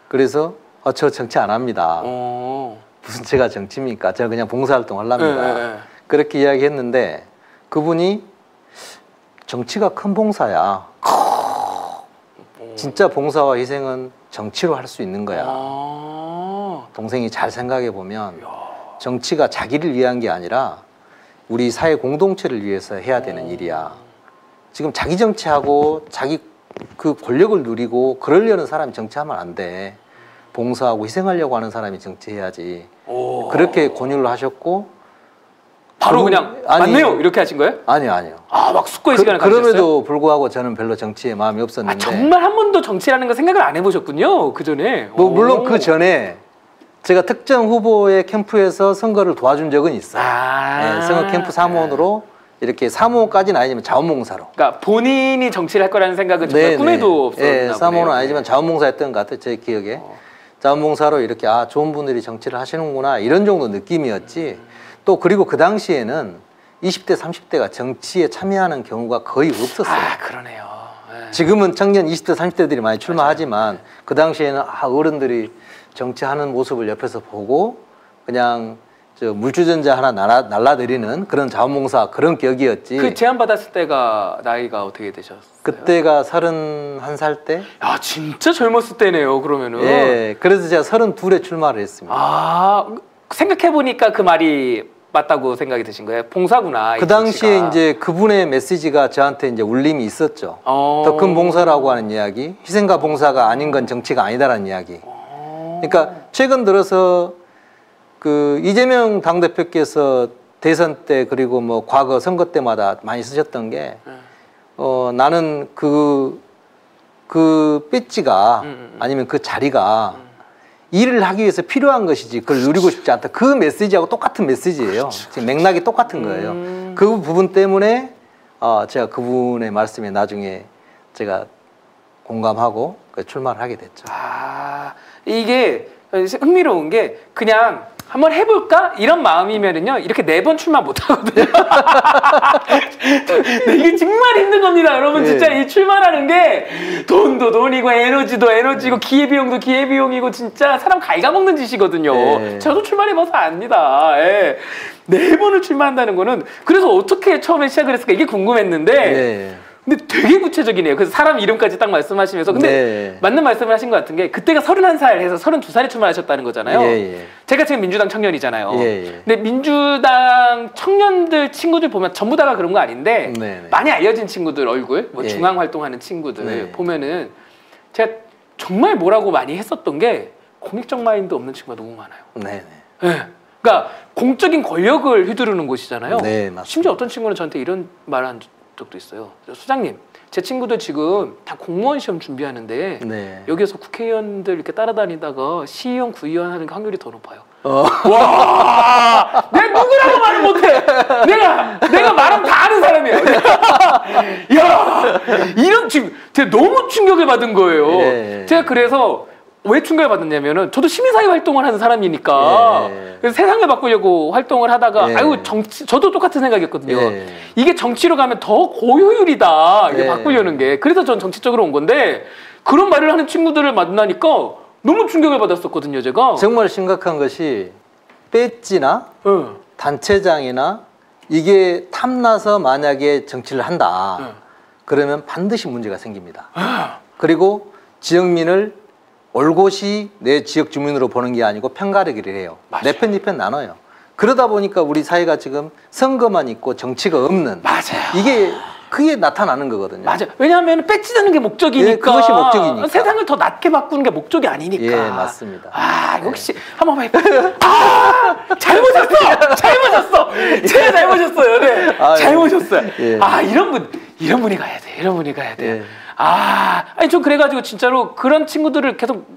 그래서 저 정치 안 합니다. 어. 무슨 제가 정치입니까? 제가 그냥 봉사활동 하랍니다. 네. 그렇게 이야기했는데 그분이 정치가 큰 봉사야. 진짜 봉사와 희생은 정치로 할 수 있는 거야. 동생이 잘 생각해 보면 정치가 자기를 위한 게 아니라 우리 사회 공동체를 위해서 해야 되는 일이야. 지금 자기 정치하고 자기 그 권력을 누리고 그러려는 사람이 정치하면 안 돼. 봉사하고 희생하려고 하는 사람이 정치해야지. 그렇게 권유를 하셨고 바로 그냥 맞네요 이렇게 하신 거예요? 아니요. 막 숙고의 시간을 가지셨어요? 그럼에도 불구하고 저는 별로 정치에 마음이 없었는데 정말 한 번도 정치라는 거 생각을 안 해보셨군요 그 전에. 물론 그 전에 제가 특정 후보의 캠프에서 선거를 도와준 적은 있어요. 네, 선거 캠프 사무원으로 이렇게 사무원까지는 아니지만 자원봉사로. 그러니까 본인이 정치를 할 거라는 생각은 정말 꿈에도 없었나 보네요. 사무원은 아니지만 자원봉사했던 것 같아요. 제 기억에. 자원봉사로 이렇게 좋은 분들이 정치를 하시는구나 이런 정도 느낌이었지. 또 그리고 그 당시에는 20대 30대가 정치에 참여하는 경우가 거의 없었어요. 그러네요. 네. 지금은 청년 20대 30대들이 많이 출마하지만 그 당시에는 어른들이 정치하는 모습을 옆에서 보고 그냥 저 물주전자 하나 날라드리는 그런 자원봉사 그런 격이었지. 그 제안 받았을 때가 나이가 어떻게 되셨어요? 그때가 31살 때. 야 진짜 젊었을 때네요 그러면은. 예, 그래서 제가 32에 출마를 했습니다. 생각해 보니까 그 말이 맞다고 생각이 드신 거예요? 봉사구나. 그 당시에 이제 그분의 메시지가 저한테 이제 울림이 있었죠. 더 큰 봉사라고 하는 이야기, 희생과 봉사가 아닌 건 정치가 아니다라는 이야기. 그러니까 최근 들어서 그 이재명 당대표께서 대선 때 그리고 뭐 과거 선거 때마다 많이 쓰셨던 게 나는 그 배지가 아니면 그 자리가 일을 하기 위해서 필요한 것이지 그걸 누리고 싶지 않다. 그 메시지하고 똑같은 메시지예요. 지금 맥락이 똑같은 거예요. 그 부분 때문에 제가 그분의 말씀에 나중에 제가 공감하고 출마를 하게 됐죠. 이게 흥미로운 게 그냥 한번 해볼까? 이런 마음이면은요 이렇게 4번 출마 못하거든요. 이게 정말 힘든 겁니다 여러분. 진짜 이 출마라는 게 돈도 돈이고 에너지도 에너지고 기회비용도 기회비용이고 진짜 사람 갉아먹는 짓이거든요. 저도 출마해봐서 압니다. 4번을 출마한다는 거는 그래서 어떻게 처음에 시작을 했을까 이게 궁금했는데 근데 되게 구체적이네요. 그래서 사람 이름까지 딱 말씀하시면서 근데 맞는 말씀을 하신 것 같은 게 그때가 31살 해서 32살에 출마하셨다는 거잖아요. 제가 지금 민주당 청년이잖아요. 근데 민주당 청년들 친구들 보면 전부 다가 그런 거 아닌데 많이 알려진 친구들 얼굴 뭐 중앙 활동하는 친구들 보면은 제가 정말 뭐라고 많이 했었던 게 공익적 마인드 없는 친구가 너무 많아요. 그러니까 공적인 권력을 휘두르는 곳이잖아요. 심지어 어떤 친구는 저한테 이런 말 적도 있어요. 소장님, 제 친구들 지금 다 공무원 시험 준비하는데 네. 여기서 국회의원들 이렇게 따라다니다가 시의원, 구의원 하는 확률이 더 높아요. 와, 내가 누구라고 말을 못해. 내가 말하면 다 아는 사람이야. 야, 이런 지금 제가 너무 충격을 받은 거예요. 예. 제가 그래서 왜 충격을 받았냐면은 저도 시민사회 활동을 하는 사람이니까 예. 그래서 세상을 바꾸려고 활동을 하다가 예. 아이고 정치 저도 똑같은 생각이었거든요. 예. 이게 정치로 가면 더 고효율이다. 이게 예. 바꾸려는 게. 그래서 전 정치적으로 온 건데 그런 말을 하는 친구들을 만나니까 너무 충격을 받았었거든요, 제가. 정말 심각한 것이 배지나 응. 단체장이나 이게 탐나서 만약에 정치를 한다. 응. 그러면 반드시 문제가 생깁니다. 그리고 지역민을 올곧이 내 지역 주민으로 보는 게 아니고 편가르기를 해요. 맞아요. 내 편, 네 편 나눠요. 그러다 보니까 우리 사회가 지금 선거만 있고 정치가 없는 맞아요. 이게 그게 나타나는 거거든요. 맞아. 왜냐하면 배치되는 게 목적이니까. 예, 그것이 목적이니까. 세상을 더 낫게 바꾸는 게 목적이 아니니까. 예, 맞습니다. 아, 역시 한번 해봐. 아, 잘 보셨어. 잘 보셨어. 제가 잘 보셨어요. 네, 아, 잘 예. 보셨어요. 예. 아, 이런 분이 가야 돼. 이런 분이 가야 돼. 예. 아, 아니 좀 그래가지고 진짜로 그런 친구들을 계속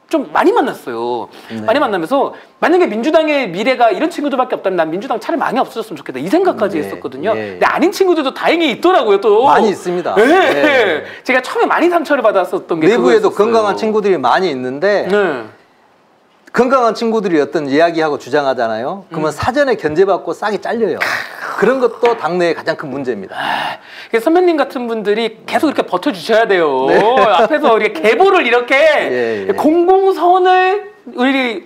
좀 많이 만났어요. 네. 많이 만나면서 만약에 민주당의 미래가 이런 친구들밖에 없다면 난 민주당 차라리 많이 없어졌으면 좋겠다 이 생각까지 네. 했었거든요. 예. 근데 아닌 친구들도 다행히 있더라고요. 또 많이 있습니다. 네. 네. 제가 처음에 많이 상처를 받았었던 게 내부에도 그거였었어요. 건강한 친구들이 많이 있는데 네. 건강한 친구들이 어떤 이야기하고 주장하잖아요. 그러면 사전에 견제받고 싹이 잘려요. 그런 것도 당내의 가장 큰 문제입니다. 그래서 선배님 같은 분들이 계속 이렇게 버텨주셔야 돼요. 앞에서 우리가 계보를 이렇게 예, 예. 공공선을 우리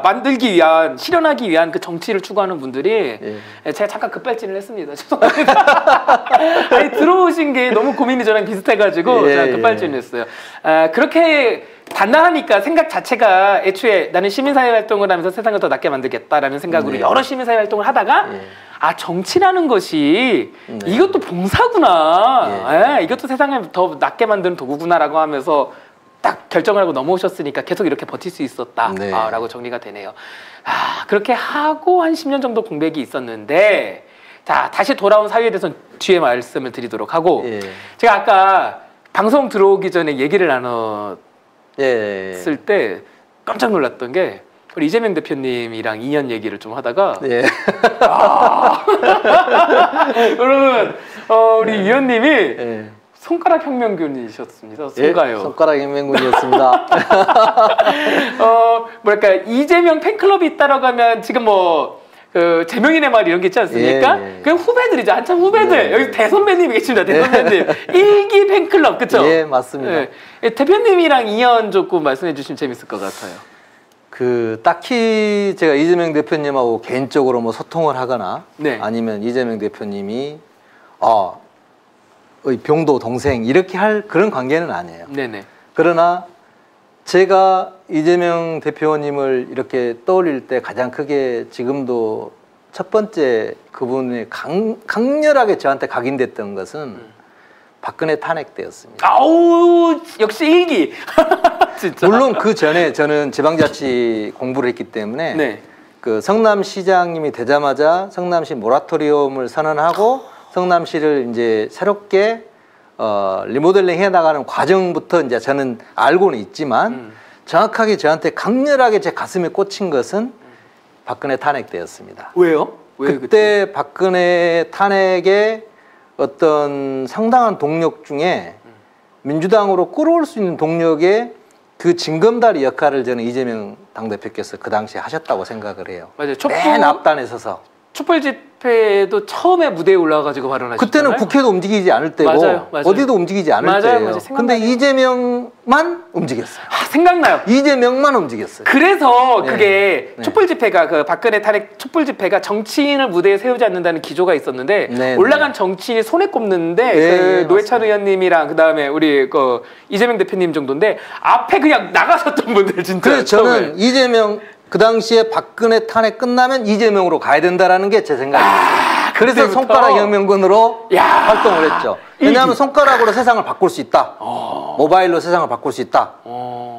만들기 위한 실현하기 위한 그 정치를 추구하는 분들이 제가 잠깐 급발진을 했습니다. 죄송합니다. 아니 들어오신 게 너무 고민이 저랑 비슷해가지고 예, 제가 급발진을 했어요. 아, 그렇게 단단하니까 생각 자체가 애초에 나는 시민사회 활동을 하면서 세상을 더 낫게 만들겠다라는 생각으로 네. 여러 시민사회 활동을 하다가 예. 아 정치라는 것이 네. 이것도 봉사구나. 예. 예, 이것도 세상을 더 낫게 만드는 도구구나라고 하면서 딱 결정을 하고 넘어오셨으니까 계속 이렇게 버틸 수 있었다라고 네. 정리가 되네요. 아, 그렇게 하고 한 10년 정도 공백이 있었는데 자 다시 돌아온 사유에 대해서는 뒤에 말씀을 드리도록 하고 예. 제가 아까 방송 들어오기 전에 얘기를 나눴을 예. 때 깜짝 놀랐던 게 우리 이재명 대표님이랑 2년 얘기를 좀 하다가 예. 여러분 우리 위원님이 예. 손가락 혁명군이셨습니다. 예, 손가요. 손가락 혁명군이었습니다. 뭐랄까 이재명 팬클럽이 있다라고 하면 지금 뭐 그 제명인의 말 이런 게 있지 않습니까? 예, 예. 그 후배들이죠. 한참 후배들. 예. 여기 대선배님이 계십니다. 대선배님. 일기 팬클럽 그쵸? 예, 맞습니다. 예, 대표님이랑 2년 조금 말씀해 주시면 재밌을 것 같아요. 그 딱히 제가 이재명 대표님하고 개인적으로 뭐 소통을 하거나 네. 아니면 이재명 대표님이 병도 동생 이렇게 할 그런 관계는 아니에요. 네네. 그러나 제가 이재명 대표님을 이렇게 떠올릴 때 가장 크게 지금도 첫 번째 그분이 강렬하게 저한테 각인됐던 것은 박근혜 탄핵 때였습니다. 아우 역시 일기. 진짜. 물론 그 전에 저는 지방자치 공부를 했기 때문에 네. 그 성남시장님이 되자마자 성남시 모라토리움을 선언하고 성남시를 이제 새롭게 리모델링 해 나가는 과정부터 이제 저는 알고는 있지만 정확하게 저한테 강렬하게 제 가슴에 꽂힌 것은 박근혜 탄핵 때였습니다. 왜요? 왜 그때 박근혜 탄핵의 어떤 상당한 동력 중에 민주당으로 끌어올 수 있는 동력의 그 징검다리 역할을 저는 이재명 당대표께서 그 당시에 하셨다고 생각을 해요. 맞아요. 맨 앞단에 서서. 촛불 집회도 처음에 무대에 올라가가지고 발언하셨잖아요. 그때는 국회도 움직이지 않을 때고 맞아요. 어디도 움직이지 않을 맞아요. 때예요. 맞아요. 근데 생각나네요. 이재명만 움직였어요. 아, 생각나요. 이재명만 움직였어요. 그래서 네. 그게 네. 촛불 집회가 그 박근혜 탄핵 촛불 집회가 정치인을 무대에 세우지 않는다는 기조가 있었는데 네, 올라간 정치인이 손에 꼽는데 네, 그 노회찬 맞습니다. 의원님이랑 그다음에 우리 그 이재명 대표님 정도인데 앞에 그냥 나가셨던 분들 진짜. 그래서 저는 이재명 그 당시에 박근혜 탄핵 끝나면 이재명으로 가야 된다라는 게 제 생각이에요. 그래서 그때부터? 손가락 혁명군으로 야, 활동을 했죠. 왜냐하면 손가락으로 세상을 바꿀 수 있다. 모바일로 세상을 바꿀 수 있다.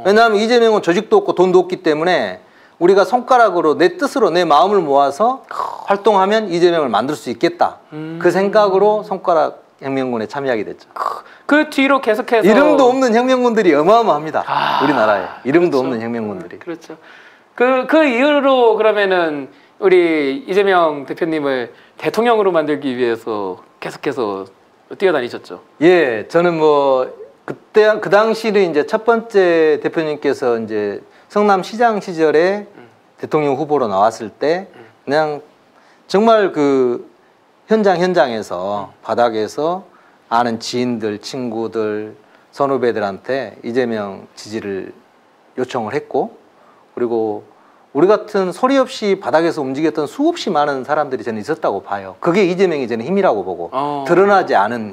왜냐하면 이재명은 조직도 없고 돈도 없기 때문에 우리가 손가락으로 내 뜻으로 내 마음을 모아서 활동하면 이재명을 만들 수 있겠다. 그 생각으로 손가락 혁명군에 참여하게 됐죠. 그 뒤로 계속해서 이름도 없는 혁명군들이 어마어마합니다. 우리나라에 이름도 그렇죠. 없는 혁명군들이. 그렇죠. 그 이후로 그러면은 우리 이재명 대표님을 대통령으로 만들기 위해서 계속해서 뛰어다니셨죠. 예, 저는 뭐 그때 그 당시는 이제 첫 번째 대표님께서 이제 성남시장 시절에 대통령 후보로 나왔을 때 그냥 정말 그 현장에서 바닥에서 아는 지인들, 친구들, 선후배들한테 이재명 지지를 요청을 했고, 그리고 우리 같은 소리 없이 바닥에서 움직였던 수없이 많은 사람들이 저는 있었다고 봐요. 그게 이재명이 저는 힘이라고 보고 드러나지 않은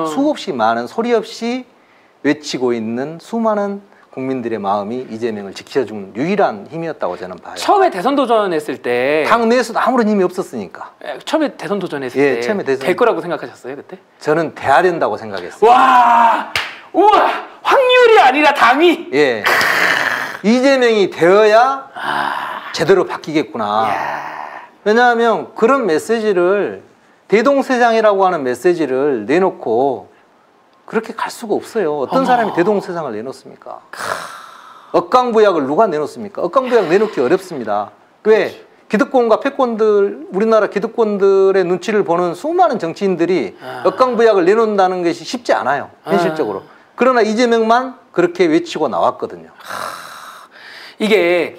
수없이 많은 소리 없이 외치고 있는 수많은 국민들의 마음이 이재명을 지켜준 유일한 힘이었다고 저는 봐요. 처음에 대선 도전했을 때 당내에서도 아무런 힘이 없었으니까. 처음에 대선 도전했을 예, 때 처음에 될 거라고 생각하셨어요 그때? 저는 돼야 된다고 생각했어요. 와, 우와, 확률이 아니라 당이. 예, 이재명이 되어야 제대로 바뀌겠구나. 왜냐하면 그런 메시지를 대동세상이라고 하는 메시지를 내놓고 그렇게 갈 수가 없어요. 어떤 사람이 대동세상을 내놓습니까? 억강부약을 누가 내놓습니까? 억강부약 내놓기 어렵습니다. 왜? 기득권과 패권들, 우리나라 기득권들의 눈치를 보는 수많은 정치인들이 억강부약을 내놓는다는 것이 쉽지 않아요. 현실적으로. 그러나 이재명만 그렇게 외치고 나왔거든요. 이게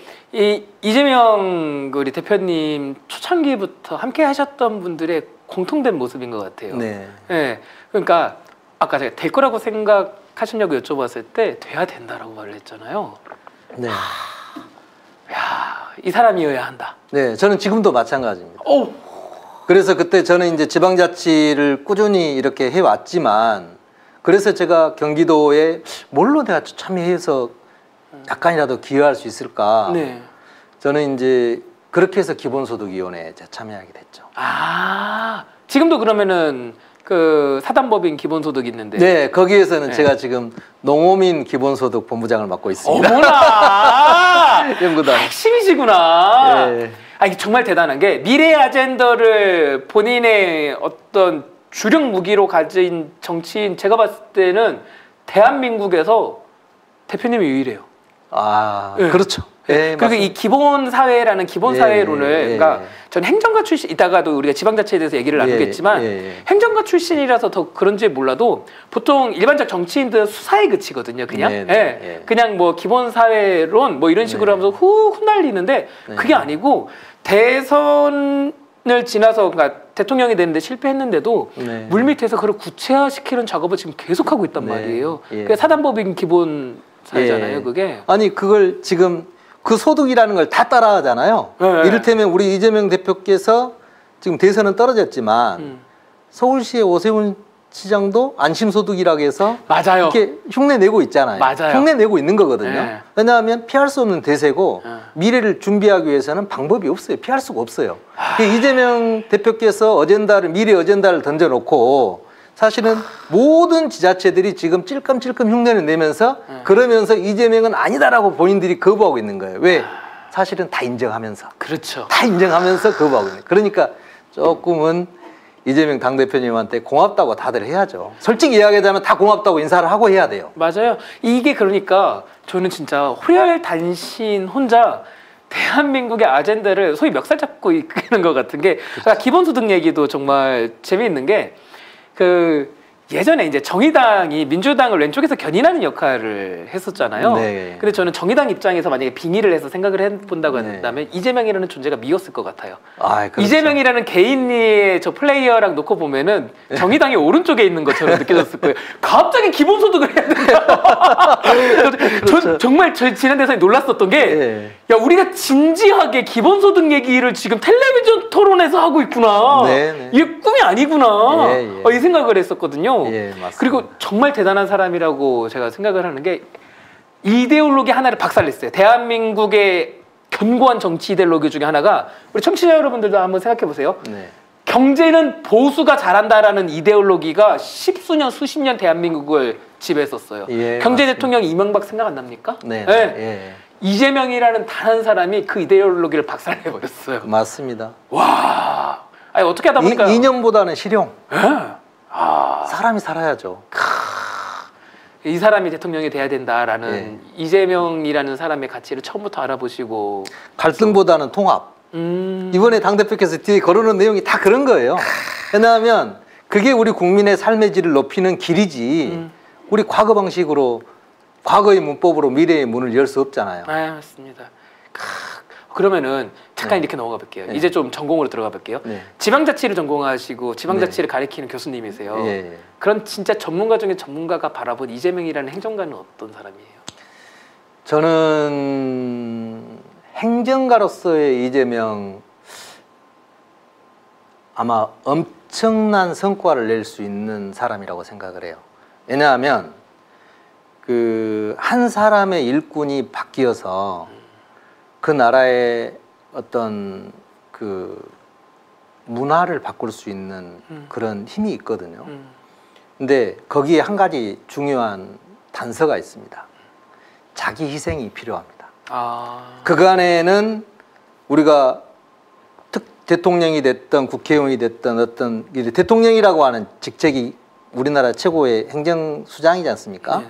이재명 우리 대표님 초창기부터 함께 하셨던 분들의 공통된 모습인 것 같아요. 네. 네. 그러니까 아까 제가 될 거라고 생각하시냐고 여쭤봤을 때 돼야 된다라고 말을 했잖아요. 네. 야, 이 사람이어야 한다. 네, 저는 지금도 마찬가지입니다. 오. 그래서 그때 저는 이제 지방자치를 꾸준히 이렇게 해왔지만, 그래서 제가 경기도에 뭘로 내가 참여해서 약간이라도 기여할 수 있을까? 네. 저는 이제 그렇게 해서 기본소득위원회에 참여하게 됐죠. 아, 지금도 그러면은 그 사단법인 기본소득 있는데. 네, 거기에서는 네. 제가 지금 농어민 기본소득 본부장을 맡고 있습니다. 어머나! 연구단. 핵심이시구나. 네. 아, 이게 정말 대단한 게 미래 아젠더를 본인의 어떤 주력 무기로 가진 정치인, 제가 봤을 때는 대한민국에서 대표님이 유일해요. 아, 네. 그렇죠. 네, 그리고 이 기본 사회라는 기본 사회론을 그러니까 전 행정가 출신, 이따가도 우리가 지방자치에 대해서 얘기를 나누겠지만 행정가 출신이라서 더 그런지 몰라도 보통 일반적 정치인들은 수사에 그치거든요. 그냥 그냥 뭐 기본 사회론 뭐 이런 식으로 하면서 훗날리는데 그게 아니고 대선을 지나서 그러니까 대통령이 되는데 실패했는데도 물밑에서 그걸 구체화시키는 작업을 지금 계속하고 있단 말이에요. 그게 사단법인 기본 사회잖아요. 그게. 아니 그걸 지금 그 소득이라는 걸 다 따라하잖아요. 이를테면 우리 이재명 대표께서 지금 대선은 떨어졌지만 서울시의 오세훈 시장도 안심소득이라고 해서 맞아요. 이렇게 흉내 내고 있잖아요. 맞아요. 흉내 내고 있는 거거든요. 왜냐하면 피할 수 없는 대세고 미래를 준비하기 위해서는 방법이 없어요. 피할 수가 없어요. 이재명 대표께서 미래 어젠다를 던져놓고 사실은 모든 지자체들이 지금 찔끔찔끔 흉내를 내면서 그러면서 이재명은 아니다라고 본인들이 거부하고 있는 거예요. 왜? 사실은 다 인정하면서. 그렇죠. 다 인정하면서 거부하고 있는 거예요. 그러니까 조금은 이재명 당대표님한테 고맙다고 다들 해야죠. 솔직히 이야기하자면 다 고맙다고 인사를 하고 해야 돼요. 맞아요. 이게 그러니까 저는 진짜 호혈단신 혼자 대한민국의 아젠다를 소위 멱살 잡고 이끄는 것 같은 게 그러니까 기본소득 얘기도 정말 재미있는 게 그 예전에 이제 정의당이 민주당을 왼쪽에서 견인하는 역할을 했었잖아요. 네. 근데 저는 정의당 입장에서 만약에 빙의를 해서 생각을 해본다고 한다면 이재명이라는 존재가 미웠을 것 같아요. 아, 그렇죠. 이재명이라는 개인의 저 플레이어랑 놓고 보면은 정의당이 오른쪽에 있는 것처럼 느껴졌을 거예요. 갑자기 기본소득을 해야 된다. 전 정말 지난 대선에 놀랐었던 게 야, 우리가 진지하게 기본소득 얘기를 지금 텔레비전 토론에서 하고 있구나. 이게 꿈이 아니구나. 이 생각을 했었거든요. 그리고 정말 대단한 사람이라고 제가 생각을 하는 게 이데올로기 하나를 박살냈어요. 대한민국의 견고한 정치 이데올로기 중에 하나가 우리 청취자 여러분들도 한번 생각해 보세요. 경제는 보수가 잘한다라는 이데올로기가 십수년 수십 년 대한민국을 지배했었어요. 경제 대통령 이명박 생각 안 납니까? 이재명이라는 단 한 사람이 그 이데올로기를 박살내버렸어요. 맞습니다. 와, 아니 어떻게 하다 보니까 2년보다는 실용. 사람이 살아야죠. 이 사람이 대통령이 돼야 된다라는 예. 이재명이라는 사람의 가치를 처음부터 알아보시고 갈등보다는 통합. 이번에 당대표께서 뒤에 거론한 내용이 다 그런 거예요. 왜냐하면 그게 우리 국민의 삶의 질을 높이는 길이지 우리 과거 방식으로 과거의 문법으로 미래의 문을 열 수 없잖아요. 맞습니다. 그러면은 잠깐 네. 이렇게 넘어가 볼게요. 네. 이제 좀 전공으로 들어가 볼게요. 네. 지방자치를 전공하시고 지방자치를 네. 가리키는 교수님이세요. 예. 그런 진짜 전문가 중에 전문가가 바라본 이재명이라는 행정가는 어떤 사람이에요? 저는 행정가로서의 이재명 아마 엄청난 성과를 낼 수 있는 사람이라고 생각을 해요. 왜냐하면 그 한 사람의 일꾼이 바뀌어서 그 나라의 어떤 그 문화를 바꿀 수 있는 그런 힘이 있거든요. 근데 거기에 한 가지 중요한 단서가 있습니다. 자기 희생이 필요합니다. 그간에는 우리가 대통령이 됐던 국회의원이 됐던 어떤 대통령이라고 하는 직책이 우리나라 최고의 행정수장이지 않습니까?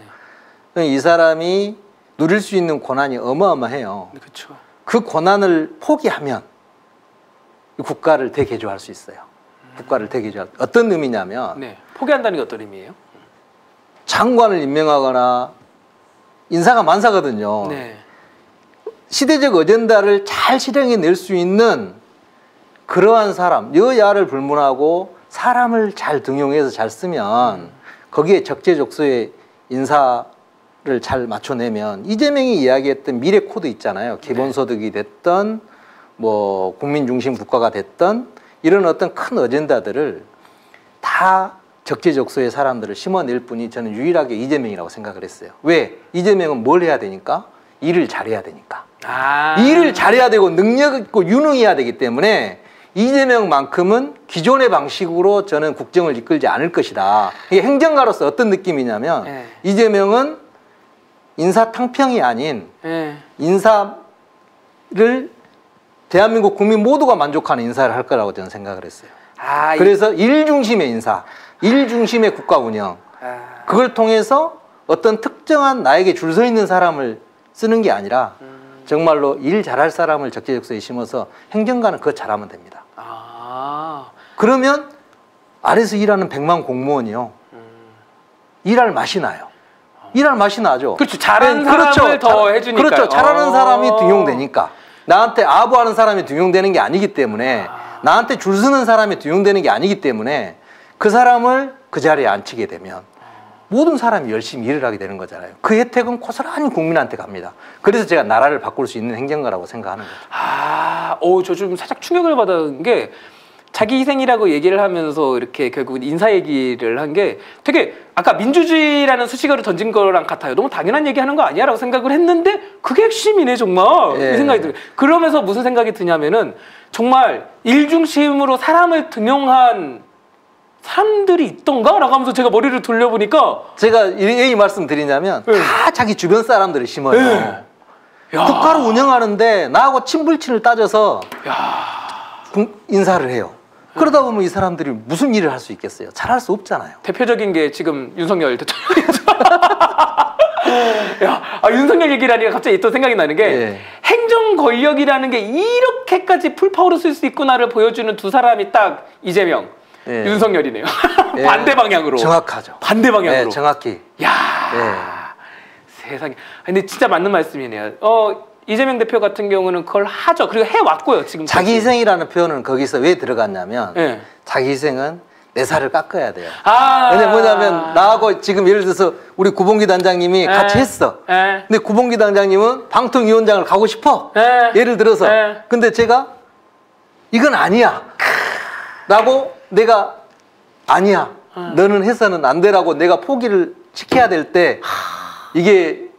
이 사람이 누릴 수 있는 권한이 어마어마해요. 그렇죠. 그 권한을 포기하면 국가를 대개조할 수 있어요. 국가를 대개조할 어떤 의미냐면 네. 포기한다는 게 어떤 의미예요? 장관을 임명하거나 인사가 만사거든요. 네. 시대적 어젠다를 잘 실행해낼 수 있는 그러한 사람, 여야를 불문하고 사람을 잘 등용해서 잘 쓰면 거기에 적재적소의 인사를 잘 맞춰내면 이재명이 이야기했던 미래 코드 있잖아요. 기본소득이 됐던 뭐 국민중심 국가가 됐던 이런 어떤 큰 어젠다들을 다 적재적소의 사람들을 심어낼 분이 저는 유일하게 이재명이라고 생각을 했어요. 왜? 이재명은 뭘 해야 되니까? 일을 잘해야 되니까. 일을 잘해야 되고 능력 있고 유능해야 되기 때문에 이재명만큼은 기존의 방식으로 저는 국정을 이끌지 않을 것이다. 이게 행정가로서 어떤 느낌이냐면 이재명은 인사탕평이 아닌 인사를 대한민국 국민 모두가 만족하는 인사를 할 거라고 저는 생각을 했어요. 그래서 일 중심의 인사, 일 중심의 국가 운영 그걸 통해서 어떤 특정한 나에게 줄 서 있는 사람을 쓰는 게 아니라 정말로 일 잘할 사람을 적재적소에 심어서 행정가는 그거 잘하면 됩니다. 그러면 아래서 일하는 100만 공무원이요. 일할 맛이 나요. 일할 맛이 나죠. 그렇죠. 잘하는 사람을 더 해주니까. 그렇죠. 잘하는 사람이 등용되니까. 나한테 아부하는 사람이 등용되는 게 아니기 때문에 나한테 줄 서는 사람이 등용되는 게 아니기 때문에 그 사람을 그 자리에 앉히게 되면 모든 사람이 열심히 일을 하게 되는 거잖아요. 그 혜택은 고스란히 국민한테 갑니다. 그래서 제가 나라를 바꿀 수 있는 행정가라고 생각하는 거죠. 저 좀 살짝 충격을 받은 게 자기 희생이라고 얘기를 하면서 이렇게 결국 인사 얘기를 한 게 되게 아까 민주주의라는 수식어를 던진 거랑 같아요. 너무 당연한 얘기하는 거 아니야? 라고 생각을 했는데 그게 핵심이네 정말. 이 생각이 들어요. 그러면서 무슨 생각이 드냐면은 정말 일중심으로 사람을 등용한 사람들이 있던가? 라고 하면서 제가 머리를 돌려보니까 제가 이 말씀 드리냐면 다 자기 주변 사람들을 심어요. 국가를 운영하는데 나하고 친불친을 따져서 인사를 해요. 그러다 보면 이 사람들이 무슨 일을 할 수 있겠어요? 잘할 수 없잖아요. 대표적인 게 지금 윤석열 대통령이죠. 윤석열 얘기라니까 갑자기 또 생각이 나는 게 행정 권력이라는 게 이렇게까지 풀파워로 쓸 수 있구나를 보여주는 두 사람이 딱 이재명, 윤석열이네요. 반대 방향으로. 정확하죠. 반대 방향으로. 정확히. 세상에. 근데 진짜 맞는 말씀이네요. 이재명 대표 같은 경우는 그걸 하죠. 그리고 해왔고요. 지금 자기 희생이라는 표현은 거기서 왜 들어갔냐면 자기 희생은 내 살을 깎아야 돼요. 왜냐면 뭐냐면 나하고 지금 예를 들어서 우리 구봉기 단장님이 같이 했어. 근데 구봉기 단장님은 방통위원장을 가고 싶어. 예를 들어서. 근데 제가 이건 아니야. 라고 내가 아니야. 너는 해서는 안 되라고 내가 포기를 시켜야 될 때 이게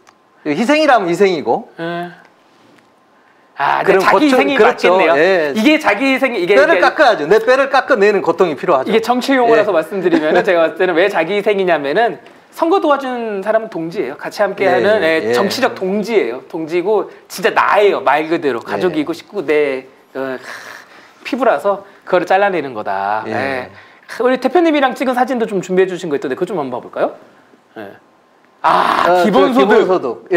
희생이라면 희생이고 자기 희생이 맞겠네요. 이게 자기 희생이 이게 뼈를 깎아야죠. 내 뼈를 깎아내는 고통이 필요하죠. 이게 정치 용어라서 말씀드리면 제가 봤을 때는 왜 자기 희생이냐면은 선거 도와준 사람은 동지예요. 같이 함께하는 정치적 동지예요. 동지고 진짜 나예요. 말 그대로 가족이고 식구 내 피부라서 그거를 잘라내는 거다. 우리 대표님이랑 찍은 사진도 좀 준비해 주신 거 있던데 그거 좀 한번 봐볼까요? 네. 기본소득. 기본소득.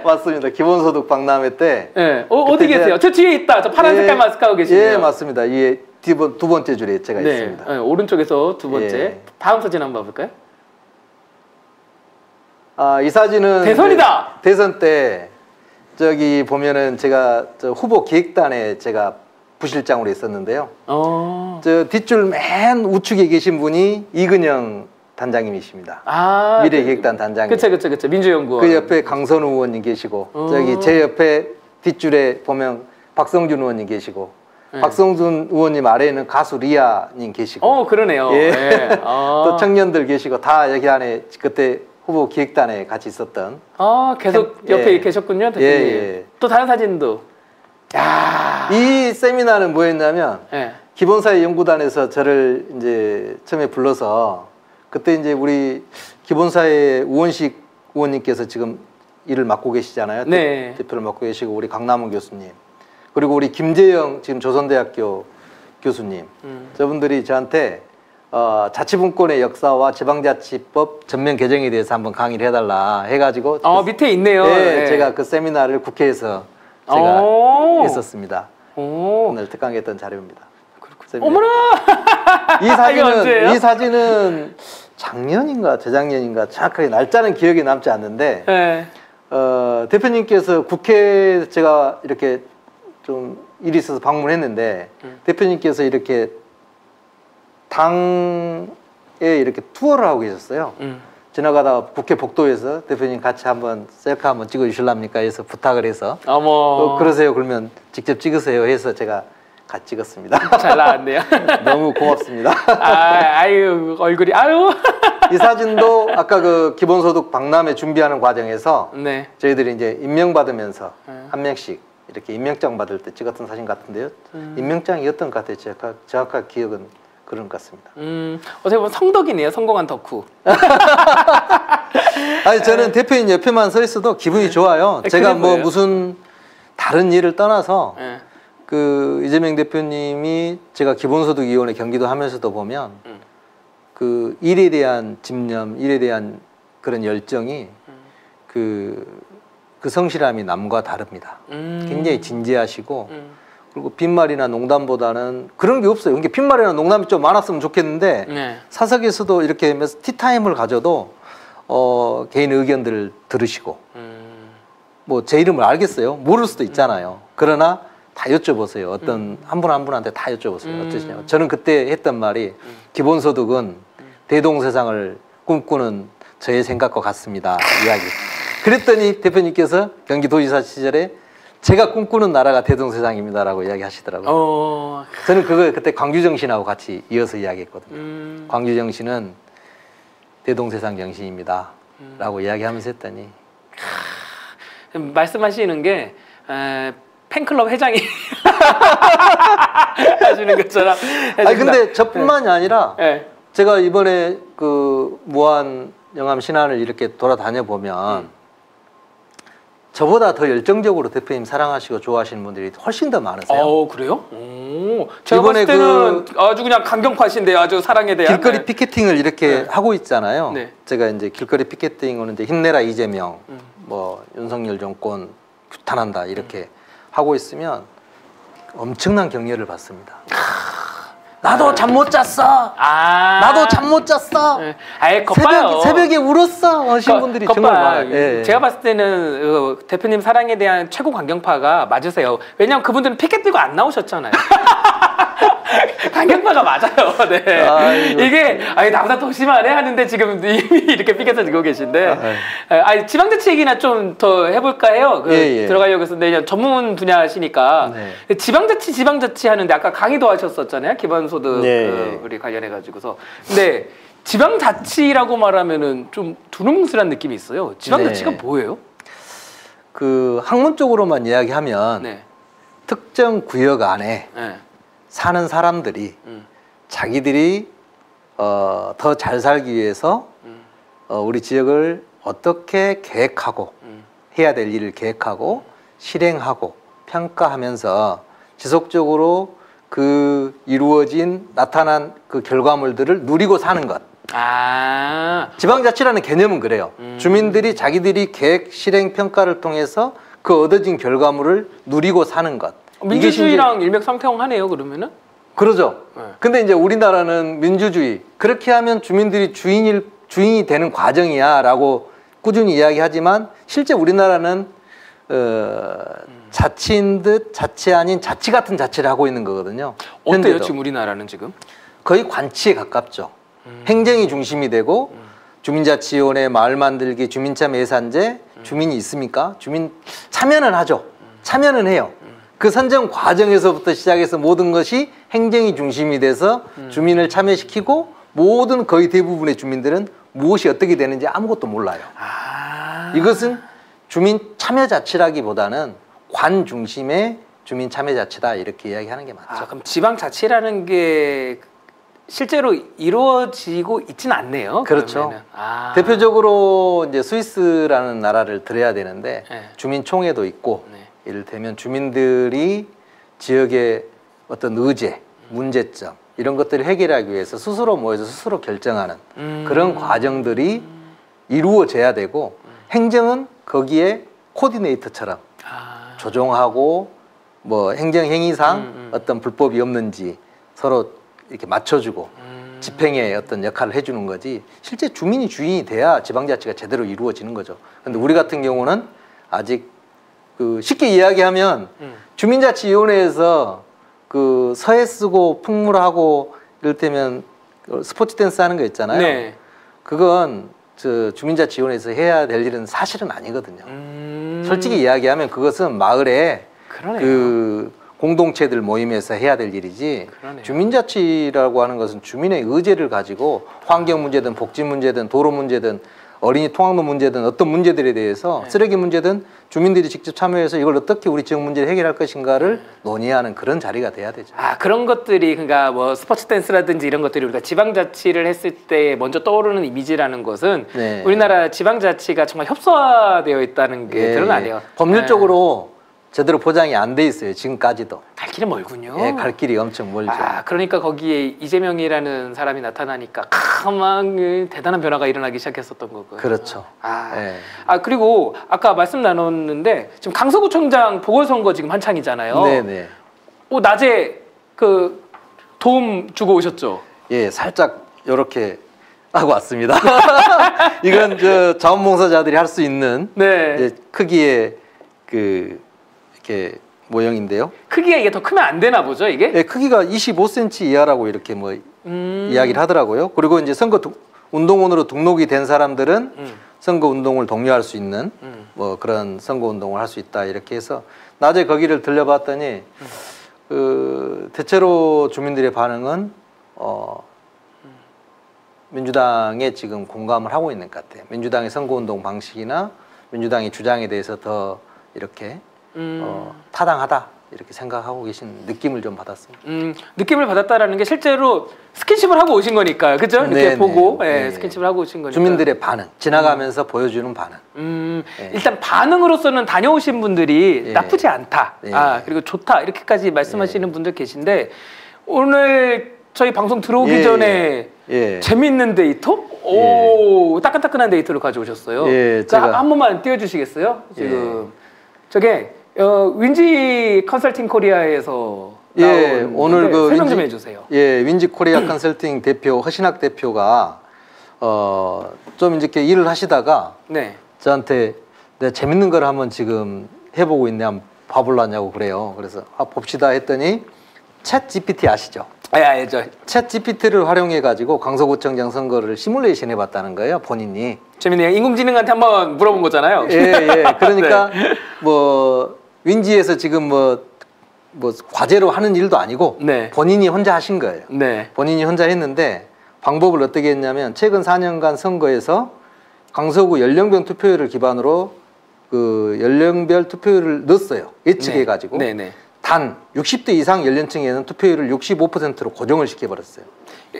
맞습니다. 기본소득 박람회 때. 네. 어디 계세요? 저 뒤에 있다. 저 파란 색깔 마스크 하고 계시네요. 예, 맞습니다. 이 두 번째 줄에 제가 네. 있습니다. 네. 오른쪽에서 두 번째. 예. 다음 사진 한번 봐볼까요? 이 사진은 대선이다. 대선 때 저기 보면은 제가 저 후보 기획단에 제가 부실장으로 있었는데요. 저 뒷줄 맨 우측에 계신 분이 이근영 단장님이십니다. 미래기획단 단장님. 그쵸. 민주연구원. 그 옆에 강선우 의원님 계시고 저기 제 옆에 뒷줄에 보면 박성준 의원님 계시고 네. 박성준 의원님 아래에는 가수 리아님 계시고. 그러네요. 예. 네. 또 청년들 계시고 다 여기 안에 그때 후보 기획단에 같이 있었던. 계속 옆에 계셨군요, 대표님. 예. 또 다른 사진도. 야. 이 세미나는 뭐였냐면 기본사회 연구단에서 저를 이제 처음에 불러서 그때 이제 우리 기본사회 우원식 의원님께서 지금 일을 맡고 계시잖아요. 네. 대표를 맡고 계시고 우리 강남훈 교수님 그리고 우리 김재영 지금 조선대학교 교수님 저분들이 저한테 자치분권의 역사와 지방자치법 전면 개정에 대해서 한번 강의를 해달라 해가지고 밑에 있네요. 네. 제가 그 세미나를 국회에서 제가 했었습니다. 오늘 특강했던 자료입니다. 어머나! 이 사진은 작년인가 재작년인가 정확하게 날짜는 기억에 남지 않는데 네. 대표님께서 국회에 제가 이렇게 좀 일이 있어서 방문했는데 대표님께서 이렇게 당에 이렇게 투어를 하고 계셨어요. 지나가다가 국회 복도에서 대표님 같이 한번 셀카 한번 찍어 주실랍니까 해서 부탁을 해서 그러세요 그러면 직접 찍으세요 해서 제가 같이 찍었습니다. 잘 나왔네요. 너무 고맙습니다. 아유 얼굴이 이 사진도 아까 그 기본소득 박람회 준비하는 과정에서 네. 저희들이 이제 임명받으면서 한 명씩 이렇게 임명장 받을 때 찍었던 사진 같은데요. 임명장이었던 것 같아요. 정확한 기억은 그런 것 같습니다. 어떻게 보면 성덕이네요. 성공한 덕후. 아니 저는 대표님 옆에만 서 있어도 기분이 좋아요. 제가 뭐 무슨 다른 일을 떠나서 그 이재명 대표님이 제가 기본소득위원회 경기도 하면서도 보면 그 일에 대한 집념, 일에 대한 그런 열정이 그 성실함이 남과 다릅니다. 굉장히 진지하시고 그리고 빈말이나 농담보다는 그런 게 없어요. 그러니까 빈말이나 농담이 좀 많았으면 좋겠는데 사석에서도 이렇게 티타임을 가져도 개인 의견들을 들으시고 뭐 제 이름을 알겠어요. 모를 수도 있잖아요. 그러나 다 여쭤보세요. 어떤 한 분 한 분한테 다 여쭤보세요. 어떠시냐고. 저는 그때 했던 말이 기본소득은 대동세상을 꿈꾸는 저의 생각과 같습니다. 이야기. 그랬더니 대표님께서 경기도지사 시절에 제가 꿈꾸는 나라가 대동세상입니다라고 이야기하시더라고요. 저는 그거 그때 광주정신하고 같이 이어서 이야기했거든요. 광주정신은 대동세상 정신입니다라고 이야기하면서 했더니 말씀하시는 게 팬클럽 회장이 하시는 것처럼. 아니 근데 저뿐만이 아니라 제가 이번에 그 무한 영암 신안을 이렇게 돌아다녀 보면 저보다 더 열정적으로 대표님 사랑하시고 좋아하시는 분들이 훨씬 더 많으세요. 그래요? 제가 봤을 때는 아주 그냥 강경파신데요. 아주 사랑에 대한. 길거리 피켓팅을 이렇게 하고 있잖아요. 제가 이제 길거리 피켓팅은 이제 힘내라 이재명, 뭐 윤석열 정권 규탄한다 이렇게 하고 있으면 엄청난 격려를 받습니다. 나도 잠 못 잤어. 나도 잠 못 잤어. 새벽에 울었어. 하신 분들이 정말 많아요. 제가 봤을 때는 대표님 사랑에 대한 최고 강경파가 맞으세요. 왜냐하면 그분들은 피켓 들고 안 나오셨잖아요. 강경파가 맞아요. 네. 이게 나보다 더 심하네 하는데 지금 이미 이렇게 피켓을 들고 계신데 지방자치 얘기나 좀 더 해볼까 해요. 들어가려고 해서 내년 전문 분야시니까 지방자치 하는데 아까 강의도 하셨었잖아요. 기본소득 우리 관련해 가지고서. 근데 지방자치라고 말하면은 좀 두루뭉술한 느낌이 있어요. 지방자치가 뭐예요? 그 학문적으로만 이야기하면 특정 구역 안에 사는 사람들이 자기들이 더 잘 살기 위해서 우리 지역을 어떻게 계획하고 해야 될 일을 계획하고 실행하고 평가하면서 지속적으로 그 이루어진 나타난 그 결과물들을 누리고 사는 것. 지방자치라는 개념은 그래요. 주민들이 자기들이 계획 실행 평가를 통해서 그 얻어진 결과물을 누리고 사는 것. 민주주의랑 일맥상통하네요, 그러면은? 그러죠. 근데 이제 우리나라는 민주주의, 그렇게 하면 주민들이 주인이 되는 과정이야 라고 꾸준히 이야기하지만 실제 우리나라는 자치인 듯 자치 아닌 자치 같은 자치를 하고 있는 거거든요. 어때요, 현재도. 지금 우리나라는 지금? 거의 관치에 가깝죠. 행정이 중심이 되고 주민자치위원회, 마을 만들기, 주민참여 예산제, 주민이 있습니까? 주민 참여는 하죠. 참여는 해요. 그 선정 과정에서부터 시작해서 모든 것이 행정이 중심이 돼서 주민을 참여시키고 모든 거의 대부분의 주민들은 무엇이 어떻게 되는지 아무것도 몰라요. 이것은 주민 참여자치라기보다는 관 중심의 주민 참여자치다 이렇게 이야기하는 게 맞죠. 그럼 지방자치라는 게 실제로 이루어지고 있지는 않네요. 그렇죠. 대표적으로 이제 스위스라는 나라를 들어야 되는데 네. 주민총회도 있고 이를테면 주민들이 지역의 어떤 의제, 문제점 이런 것들을 해결하기 위해서 스스로 모여서 스스로 결정하는 그런 과정들이 이루어져야 되고 행정은 거기에 코디네이터처럼 조정하고 뭐 행정행위상 어떤 불법이 없는지 서로 이렇게 맞춰주고 집행의 어떤 역할을 해주는 거지 실제 주민이 주인이 돼야 지방자치가 제대로 이루어지는 거죠. 근데 우리 같은 경우는 아직 그 쉽게 이야기하면 주민자치위원회에서 그 서예 쓰고 풍물하고 이를테면 스포츠 댄스 하는 거 있잖아요. 네. 그건 저 주민자치위원회에서 해야 될 일은 사실은 아니거든요. 솔직히 이야기하면 그것은 마을에 그 공동체들 모임에서 해야 될 일이지. 그러네요. 주민자치라고 하는 것은 주민의 의제를 가지고 환경 문제든 복지 문제든 도로 문제든 어린이 통학로 문제든 어떤 문제들에 대해서 쓰레기 문제든 주민들이 직접 참여해서 이걸 어떻게 우리 지역 문제를 해결할 것인가를 논의하는 그런 자리가 돼야 되죠. 그런 것들이 그러니까 뭐 스포츠 댄스라든지 이런 것들이 우리가 지방자치를 했을 때 먼저 떠오르는 이미지라는 것은 우리나라 지방자치가 정말 협소화되어 있다는 게 드러나네요. 법률적으로 제대로 보장이 안 돼 있어요. 지금까지도. 갈 길은 멀군요. 예, 갈 길이 엄청 멀죠. 그러니까 거기에 이재명이라는 사람이 나타나니까 막 대단한 변화가 일어나기 시작했었던 거고요. 그렇죠. 그리고 아까 말씀 나눴는데 지금 강서구청장 보궐선거 지금 한창이잖아요. 네네. 낮에 그 도움 주고 오셨죠? 예, 살짝 이렇게 하고 왔습니다. 이건 저 자원봉사자들이 할 수 있는 이제 크기의 그 이렇게 모형인데요. 크기가 이게 더 크면 안 되나 보죠, 이게? 네, 크기가 25cm 이하라고 이렇게 뭐 이야기를 하더라고요. 그리고 이제 선거 운동원으로 등록이 된 사람들은 선거 운동을 독려할 수 있는 뭐 그런 선거 운동을 할 수 있다 이렇게 해서 낮에 거기를 들려봤더니 대체로 주민들의 반응은 민주당에 지금 공감을 하고 있는 것 같아요. 민주당의 선거운동 방식이나 민주당의 주장에 대해서 더 이렇게 타당하다 이렇게 생각하고 계신 느낌을 좀 받았습니다. 느낌을 받았다라는 게 실제로 스킨십을 하고 오신 거니까요, 그죠? 이렇게 보고 스킨십을 하고 오신 거니까. 주민들의 반응, 지나가면서 보여주는 반응. 일단 반응으로서는 다녀오신 분들이 나쁘지 않다, 그리고 좋다 이렇게까지 말씀하시는 분들 계신데 오늘 저희 방송 들어오기 전에 재밌는 데이터? 따끈따끈한 데이터를 가져오셨어요. 제가 한 번만 띄워주시겠어요? 지금 저게 윈지 컨설팅 코리아에서 오늘 그 설명 좀 해주세요. 윈지 코리아 컨설팅 대표 허신학 대표가 좀 이렇게 일을 하시다가 저한테 내가 재밌는 걸 한번 지금 해보고 있네, 한번 봐볼라냐고 그래요. 그래서 봅시다 했더니 챗 GPT 아시죠? 알죠. 챗 GPT를 활용해 가지고 강서구청장 선거를 시뮬레이션 해봤다는 거예요, 본인이. 재밌네요. 인공지능한테 한번 물어본 거잖아요. 그러니까 뭐 윈지에서 지금 뭐 과제로 하는 일도 아니고 본인이 혼자 하신 거예요. 본인이 혼자 했는데 방법을 어떻게 했냐면 최근 4년간 선거에서 강서구 연령별 투표율을 기반으로 그 연령별 투표율을 넣었어요. 예측해 가지고. 단 60대 이상 연령층에는 투표율을 65%로 고정을 시켜버렸어요.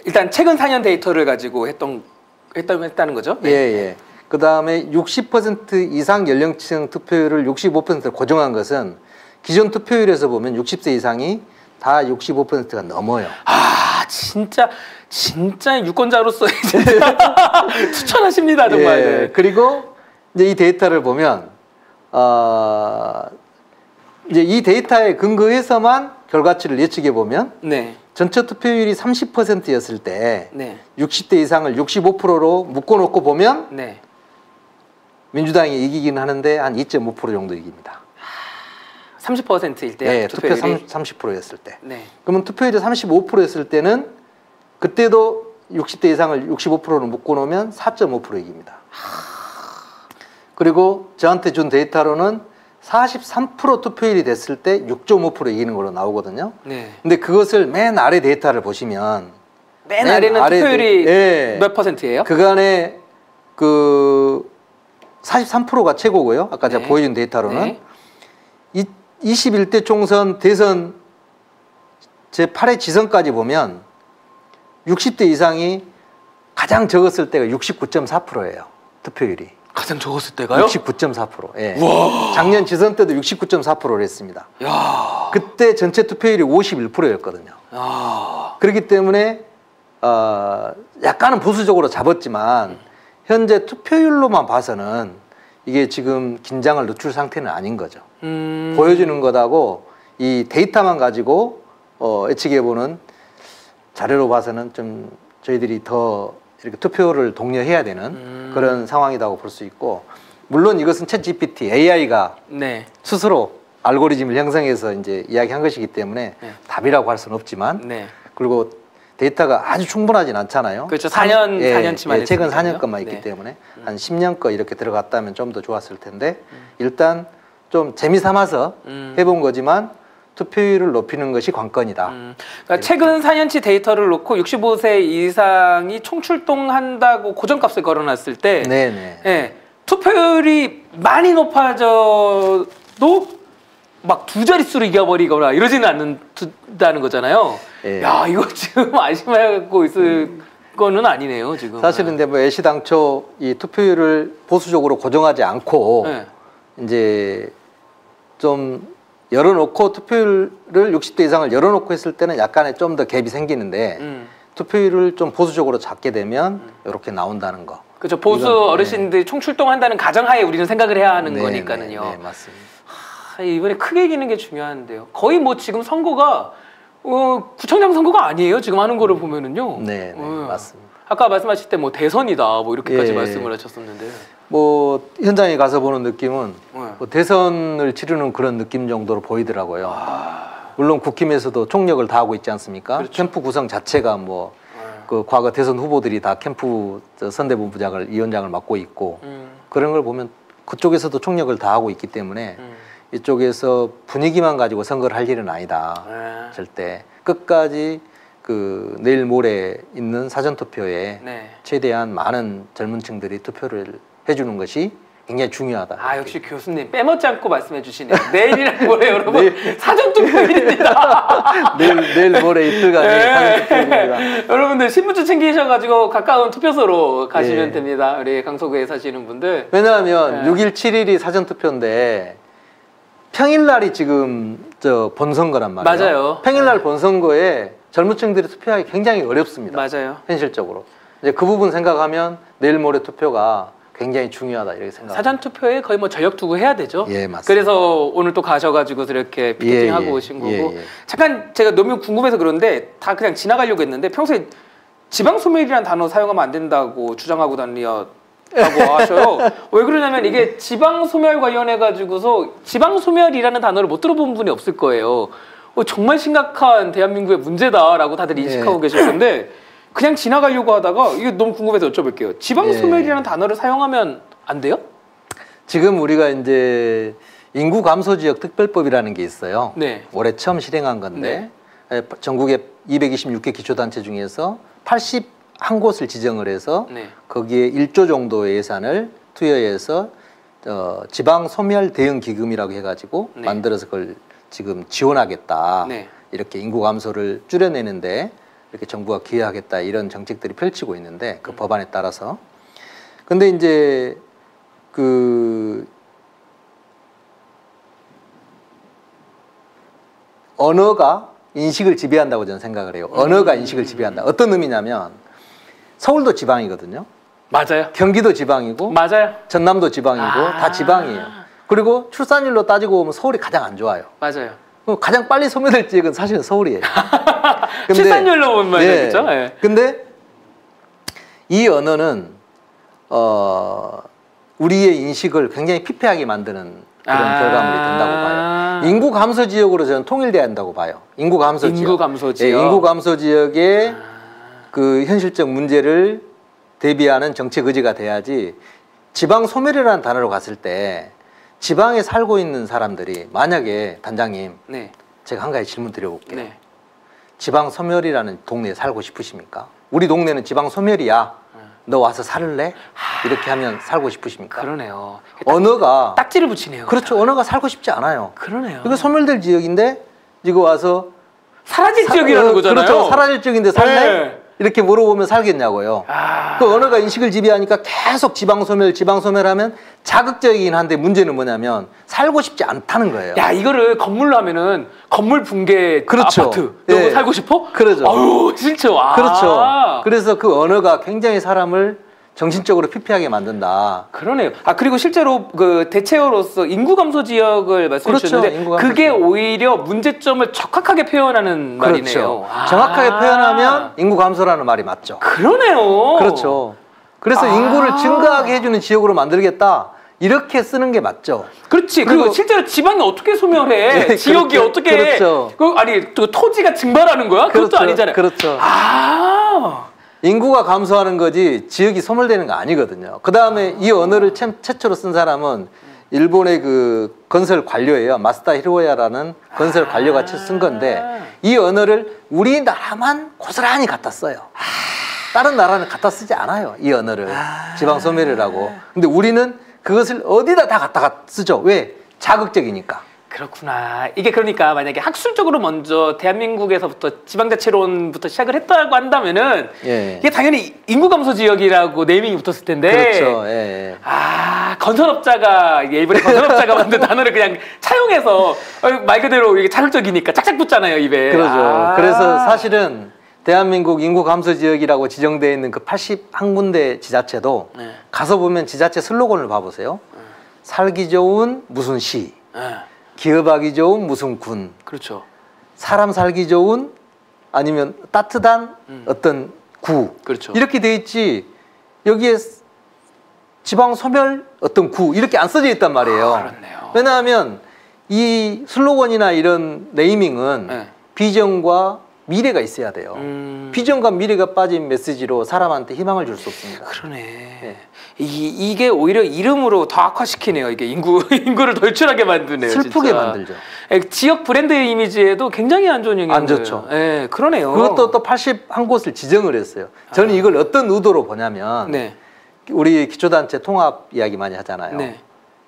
일단 최근 4년 데이터를 가지고 했다는 거죠? 그 다음에 60% 이상 연령층 투표율을 65%로 고정한 것은 기존 투표율에서 보면 60세 이상이 다 65%가 넘어요. 아, 진짜 유권자로서 추천하십니다, 정말. 예, 네. 그리고 이제 이 데이터를 보면 이제 이 데이터에 근거해서만 결과치를 예측해 보면 네. 전체 투표율이 30%였을 때 네. 60대 이상을 65%로 묶어놓고 보면 네. 민주당이 이기긴 하는데 한 2.5% 정도 이깁니다. 30%일 때 네, 투표 투표율이 30%였을 때. 네. 그러면 투표율이 35%였을 때는 그때도 60대 이상을 65%로 묶어놓으면 4.5% 이깁니다. 그리고 저한테 준 데이터로는 43% 투표율이 됐을 때 6.5% 이기는 걸로 나오거든요. 네. 근데 그것을 맨 아래 데이터를 보시면 맨 아래는 투표율이 예, 몇 %예요? 그간에 그 43%가 최고고요. 아까 네. 제가 보여준 데이터로는 네. 21대 총선 대선 제8회 지선까지 보면 60대 이상이 가장 적었을 때가 69.4%예요. 투표율이. 가장 적었을 때가요? 69.4%. 예. 작년 지선 때도 69.4%를 했습니다. 야. 그때 전체 투표율이 51%였거든요. 아. 그렇기 때문에 약간은 보수적으로 잡았지만 현재 투표율로만 봐서는 이게 지금 긴장을 늦출 상태는 아닌 거죠. 보여주는 것하고 이 데이터만 가지고 예측해보는 자료로 봐서는 좀 저희들이 더 이렇게 투표를 독려해야 되는 그런 상황이라고 볼 수 있고, 물론 이것은 챗GPT AI가 네. 스스로 알고리즘을 형성해서 이제 이야기한 것이기 때문에 네. 답이라고 할 수는 없지만, 네. 그리고 데이터가 아주 충분하진 않잖아요. 그렇죠. 4년치만 최근 했으니까요. 4년 것만 있기 네. 때문에 한 10년 거 이렇게 들어갔다면 좀 더 좋았을 텐데 일단 좀 재미삼아서 해본 거지만 투표율을 높이는 것이 관건이다. 그러니까 최근 4년치 데이터를 놓고 65세 이상이 총출동한다고 고정값을 걸어놨을 때 네네. 예, 투표율이 많이 높아져도 막 두 자릿수로 이겨버리거나 이러지는 않는다는 거잖아요. 예. 야, 이거 지금 안심하고 있을 거는 아니네요, 지금. 사실은 근데 뭐 애시당초 이 투표율을 보수적으로 고정하지 않고 네. 이제 좀 열어놓고 투표율을 60대 이상을 열어놓고 했을 때는 약간의 좀 더 갭이 생기는데 투표율을 좀 보수적으로 잡게 되면 이렇게 나온다는 거. 그렇죠. 보수 이건, 어르신들이 총출동한다는 가정하에 우리는 생각을 해야 하는 네, 거니까는요. 네, 맞습니다. 이번에 크게 이기는 게 중요한데요. 거의 뭐 지금 선거가 구청장 선거가 아니에요. 지금 하는 거를 보면은요. 네, 맞습니다. 아까 말씀하실 때 뭐 대선이다 뭐 이렇게까지 예. 말씀을 하셨었는데. 뭐 현장에 가서 보는 느낌은 네. 뭐 대선을 치르는 그런 느낌 정도로 보이더라고요. 물론 국힘에서도 총력을 다하고 있지 않습니까? 그렇죠. 캠프 구성 자체가 뭐 그 과거 대선 후보들이 다 캠프 선대본부장을 위원장을 맡고 있고 그런 걸 보면 그쪽에서도 총력을 다하고 있기 때문에 이쪽에서 분위기만 가지고 선거를 할 일은 아니다. 절대 끝까지 그 내일 모레 있는 사전투표에 네. 최대한 많은 젊은층들이 투표를 해주는 것이 굉장히 중요하다. 아, 역시 교수님 빼먹지 않고 말씀해 주시네요. 내일이란 뭐예요, 여러분? 사전투표일입니다. 내일 모레 이틀간의 사전투표입니다. 여러분들 신분증 챙기셔가지고 가까운 투표소로 가시면 네. 됩니다. 우리 강서구에 사시는 분들. 왜냐하면 네. 6일, 7일이 사전투표인데 평일날이 지금 저 본선거란 말이에요. 맞아요. 평일날 본선거에 젊은층들이 투표하기 굉장히 어렵습니다. 맞아요. 현실적으로. 이제 그 부분 생각하면 내일 모레 투표가 굉장히 중요하다 이렇게 생각합니다. 사전투표에 거의 뭐 전력 두고 해야 되죠. 예, 맞습니다. 그래서 오늘 또 가셔가지고 이렇게 피켓팅하고 예, 오신 거고. 예. 잠깐 제가 너무 궁금해서 그런데 다 그냥 지나가려고 했는데 평소에 지방소멸이라는 단어 사용하면 안 된다고 주장하고 다니라고 하셔요. 왜 그러냐면 이게 지방소멸 관련해 가지고서 지방소멸이라는 단어를 못 들어본 분이 없을 거예요. 정말 심각한 대한민국의 문제다라고 다들 인식하고 예. 계실 건데 그냥 지나가려고 하다가 이게 너무 궁금해서 여쭤볼게요. 지방소멸이라는 단어를 사용하면 안 돼요? 지금 우리가 이제 인구 감소 지역 특별법이라는 게 있어요. 네. 올해 처음 실행한 건데 전국의 226개 기초단체 중에서 81곳을 지정을 해서 네. 거기에 1조 정도의 예산을 투여해서 지방 소멸 대응 기금이라고 해가지고 네. 만들어서 그걸 지금 지원하겠다. 네. 이렇게 인구 감소를 줄여내는데 이렇게 정부가 기여하겠다 이런 정책들이 펼치고 있는데 그 법안에 따라서. 근데 이제 그 언어가 인식을 지배한다고 저는 생각을 해요. 언어가 인식을 지배한다. 어떤 의미냐면 서울도 지방이거든요. 맞아요. 경기도 지방이고 맞아요. 전남도 지방이고 다 지방이에요. 그리고 출산율로 따지고 보면 서울이 가장 안 좋아요. 맞아요. 가장 빨리 소멸될 지역은 사실은 서울이에요. 근데, 출산율로 보면 말이죠. 예. 근데 이 언어는 우리의 인식을 굉장히 피폐하게 만드는 그런 결과물이 된다고 봐요. 인구 감소 지역으로 저는 통일돼야 한다고 봐요. 인구 감소 지역. 인구 감소 지역. 예, 인구 감소 지역의 그 현실적 문제를 대비하는 정책 의지가 돼야지. 지방 소멸이라는 단어로 갔을 때 지방에 살고 있는 사람들이 만약에 단장님, 네. 제가 한 가지 질문 드려볼게요. 네. 지방 소멸이라는 동네에 살고 싶으십니까? 우리 동네는 지방 소멸이야. 너 와서 살래? 이렇게 하면 살고 싶으십니까? 그러네요. 언어가 딱지를 붙이네요. 그렇죠. 언어가 살고 싶지 않아요. 그러네요. 이거 소멸될 지역인데 이거 와서 사라질 지역이라는 거잖아요. 그렇죠. 사라질 지역인데 살래? 네. 이렇게 물어보면 살겠냐고요. 그 언어가 인식을 지배하니까 계속 지방 소멸하면 자극적이긴 한데 문제는 뭐냐면 살고 싶지 않다는 거예요. 야, 이거를 건물로 하면은 건물 붕괴 그렇죠. 아파트. 너 예. 살고 싶어? 그러죠. 아유, 진짜. 그렇죠. 그래서 그 언어가 굉장히 사람을 정신적으로 피폐하게 만든다. 그러네요. 그리고 실제로 그 대체어로서 인구 감소 지역을 말씀해 그렇죠. 주셨는데 인구 감소 그게 지역. 오히려 문제점을 적확하게 표현하는 말이네요. 그렇죠. 정확하게 표현하면 인구 감소라는 말이 맞죠. 그러네요. 그렇죠. 그래서 인구를 증가하게 해주는 지역으로 만들겠다. 이렇게 쓰는 게 맞죠. 그렇지. 그리고 실제로 지방이 어떻게 소멸해? 네, 지역이 그렇죠. 어떻게? 그렇죠. 아니, 또 토지가 증발하는 거야? 그것도 그렇죠. 아니잖아요. 그렇죠. 인구가 감소하는 거지 지역이 소멸되는 거 아니거든요. 그 다음에 이 언어를 최초로 쓴 사람은 일본의 그 건설 관료예요. 마스다 히로야라는 건설 관료가 쓴 건데 이 언어를 우리나라만 고스란히 갖다 써요. 다른 나라는 갖다 쓰지 않아요. 이 언어를 지방 소멸이라고. 근데 우리는 그것을 어디다 다 갖다가 쓰죠. 왜? 자극적이니까. 그렇구나. 이게 그러니까 만약에 학술적으로 먼저 대한민국에서부터 지방자치론부터 시작을 했다고 한다면은 예. 이게 당연히 인구 감소 지역이라고 네이밍이 붙었을 텐데. 그렇죠. 예. 건설업자가 일본의 건설업자가 만든 단어를 그냥 차용해서 말 그대로 이게 자극적이니까 짝짝 붙잖아요 입에. 그러죠. 그래서 사실은 대한민국 인구 감소 지역이라고 지정되어 있는 그 81군데 지자체도 네. 가서 보면 지자체 슬로건을 봐보세요. 살기 좋은 무슨 시. 기업하기 좋은 무슨 군. 그렇죠. 사람 살기 좋은 아니면 따뜻한 어떤 구. 그렇죠. 이렇게 돼 있지 여기에 지방 소멸 어떤 구 이렇게 안 써져 있단 말이에요. 그렇네요. 왜냐하면 이 슬로건이나 이런 네이밍은 네. 비전과 미래가 있어야 돼요. 비전과 미래가 빠진 메시지로 사람한테 희망을 줄 수 없습니다. 그러네. 네. 이게 오히려 이름으로 더 악화시키네요. 이게 인구를 덜출하게 만드네요. 슬프게 진짜. 만들죠. 지역 브랜드 이미지에도 굉장히 안 좋은 영향을. 안 좋죠. 예, 그러네요. 그것도 또 81곳을 지정을 했어요. 저는 이걸 어떤 의도로 보냐면 네. 우리 기초단체 통합 이야기 많이 하잖아요. 네.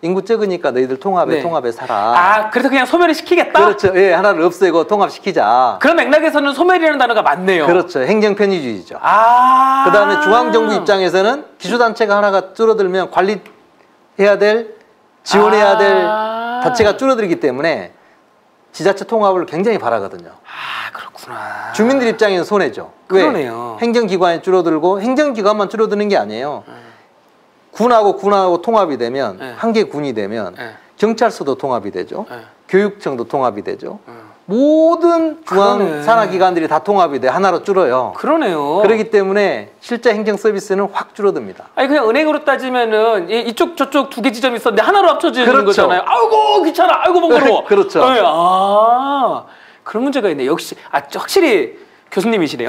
인구 적으니까 너희들 통합에 살아. 그래서 그냥 소멸을 시키겠다? 그렇죠. 예, 하나를 없애고 통합시키자. 그런 맥락에서는 소멸이라는 단어가 맞네요. 그렇죠. 행정편의주의죠. 아. 그다음에 중앙정부 입장에서는 기초단체가 하나가 줄어들면 관리해야 될, 지원해야 될 단체가 줄어들기 때문에 지자체 통합을 굉장히 바라거든요. 그렇구나. 주민들 입장에는 손해죠. 그러네요. 왜? 행정기관이 줄어들고 행정기관만 줄어드는 게 아니에요. 군하고 통합이 되면 네. 한 개 군이 되면 네. 경찰서도 통합이 되죠. 네. 교육청도 통합이 되죠. 모든 중앙 그러네. 산하기관들이 다 통합이 돼 하나로 줄어요. 그러네요. 그렇기 때문에 실제 행정 서비스는 확 줄어듭니다. 아니 그냥 은행으로 따지면은 이쪽 저쪽 두 개 지점이 있었는데 하나로 합쳐지는 그렇죠. 거잖아요. 아이고 귀찮아. 아이고 번거로워. 그렇죠. 네, 그런 문제가 있네. 역시 확실히 교수님이시네요.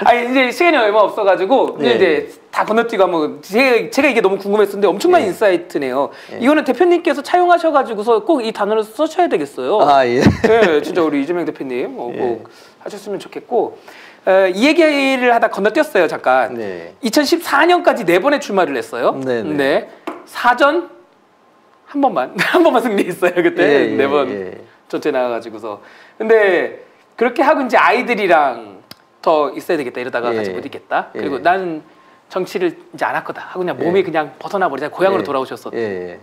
아니 이제 시간이 얼마 없어가지고 네. 이제 다 건너뛰고 한번 제가 이게 너무 궁금했었는데 엄청난 네. 인사이트네요. 네. 이거는 대표님께서 차용하셔가지고서 꼭 이 단어를 써셔야 되겠어요. 예. 네, 진짜 우리 이재명 대표님 꼭 하셨으면 좋겠고 이 얘기를 하다 건너뛰었어요 잠깐. 네. 2014년까지 4번의 출마를 했어요. 네. 사전 한 번만 승리했어요 그때. 예, 4번 전체 나가가지고서. 근데 그렇게 하고 이제 아이들이랑 더 있어야 되겠다 이러다가 같이 못 있겠다. 그리고 나는 정치를 이제 안 할 거다 하고 그냥 몸이 그냥 벗어나 버리자 고향으로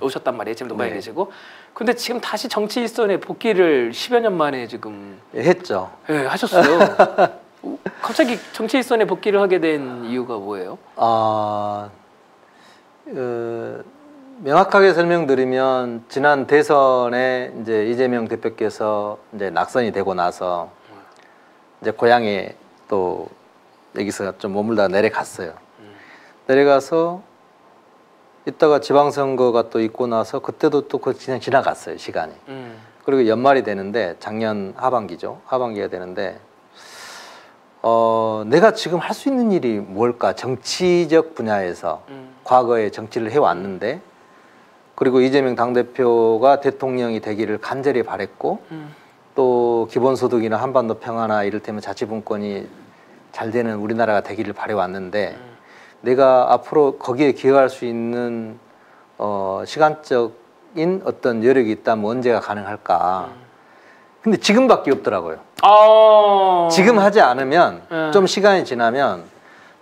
오셨단 말이에요. 지금도 고향에 계시고. 근데 지금 다시 정치 일선에 복귀를 10여 년 만에 지금 했죠. 하셨어요. 갑자기 정치 일선에 복귀를 하게 된 이유가 뭐예요? 명확하게 설명드리면 지난 대선에 이제 이재명 대표께서 이제 낙선이 되고 나서 이제 고향에 또 여기서 좀 머물다 내려갔어요. 내려가서 이따가 지방선거가 또 있고 나서 그때도 또 그냥 지나갔어요, 시간이. 그리고 연말이 되는데 작년 하반기죠. 하반기가 되는데 내가 지금 할 수 있는 일이 뭘까? 정치적 분야에서 과거에 정치를 해왔는데 그리고 이재명 당대표가 대통령이 되기를 간절히 바랬고 또 기본소득이나 한반도 평화나 이를테면 자치분권이 잘 되는 우리나라가 되기를 바래왔는데 내가 앞으로 거기에 기여할 수 있는 시간적인 어떤 여력이 있다면 언제가 가능할까? 근데 지금밖에 없더라고요. 지금 하지 않으면 좀 시간이 지나면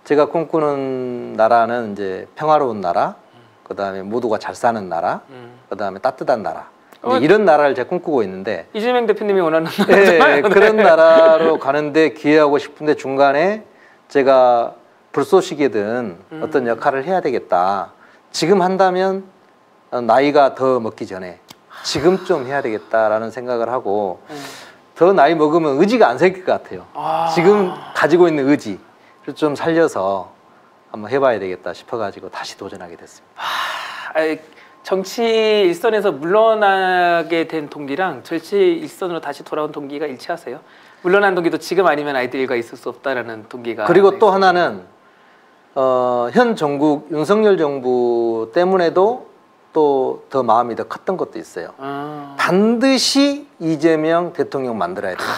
제가 꿈꾸는 나라는 이제 평화로운 나라, 그 다음에 모두가 잘 사는 나라, 그 다음에 따뜻한 나라. 이런 나라를 제가 꿈꾸고 있는데 이재명 대표님이 원하는 나라잖아요. 그런 나라로 가는데 기여하고 싶은데 중간에 제가 불쏘시개든 어떤 역할을 해야 되겠다. 지금 한다면 나이가 더 먹기 전에 지금 좀 해야 되겠다라는 생각을 하고 더 나이 먹으면 의지가 안 생길 것 같아요. 지금 가지고 있는 의지를 좀 살려서 한번 해봐야 되겠다 싶어가지고 다시 도전하게 됐습니다. 정치 일선에서 물러나게 된 동기랑 정치 일선으로 다시 돌아온 동기가 일치하세요? 물러난 동기도 지금 아니면 아이들과 있을 수 없다라는 동기가. 그리고 또 하나는 현 정부 윤석열 정부 때문에도 또 더 마음이 더 컸던 것도 있어요. 반드시 이재명 대통령 만들어야 돼요.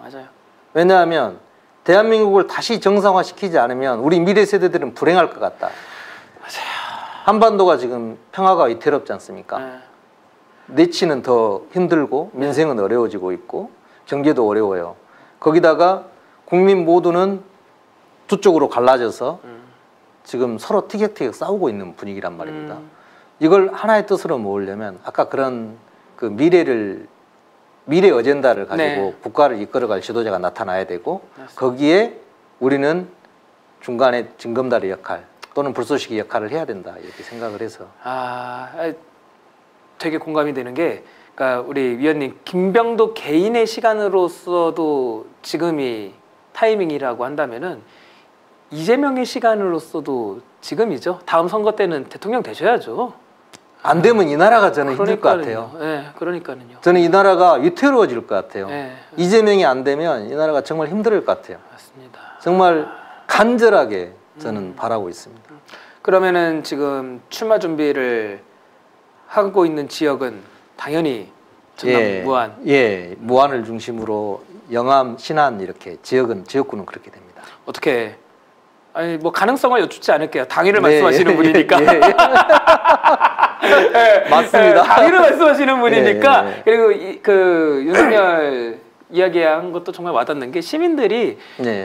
맞아요. 왜냐하면 대한민국을 다시 정상화시키지 않으면 우리 미래 세대들은 불행할 것 같다. 맞아요. 한반도가 지금 평화가 위태롭지 않습니까? 내치는 더 힘들고 민생은 어려워지고 있고 경제도 어려워요. 거기다가 국민 모두는 두 쪽으로 갈라져서 지금 서로 티격태격 싸우고 있는 분위기란 말입니다. 이걸 하나의 뜻으로 모으려면 아까 그런 그 미래 어젠다를 가지고 국가를 이끌어갈 지도자가 나타나야 되고 거기에 우리는 중간에 징검다리 역할 또는 불쏘시개 역할을 해야 된다 이렇게 생각을 해서. 되게 공감이 되는 게, 그러니까 우리 위원님 김병도 개인의 시간으로서도 지금이 타이밍이라고 한다면은 이재명의 시간으로서도 지금이죠. 다음 선거 때는 대통령 되셔야죠. 안 되면 이 나라가 저는 힘들 것 같아요. 네, 그러니까요. 저는 이 나라가 위태로워질 것 같아요. 이재명이 안 되면 이 나라가 정말 힘들 것 같아요. 맞습니다. 정말 간절하게 저는 바라고 있습니다. 그러면은 지금 출마 준비를 하고 있는 지역은 당연히 전남 무안. 무안을 중심으로 영암, 신안 이렇게 지역구는 그렇게 됩니다. 어떻게? 아니 뭐 가능성을 여쭙지 않을게요. 당일을 말씀하시는 분이니까. 맞습니다. 당일을 말씀하시는 분이니까. 그리고 그 윤석열 이야기한 것도 정말 와닿는 게 시민들이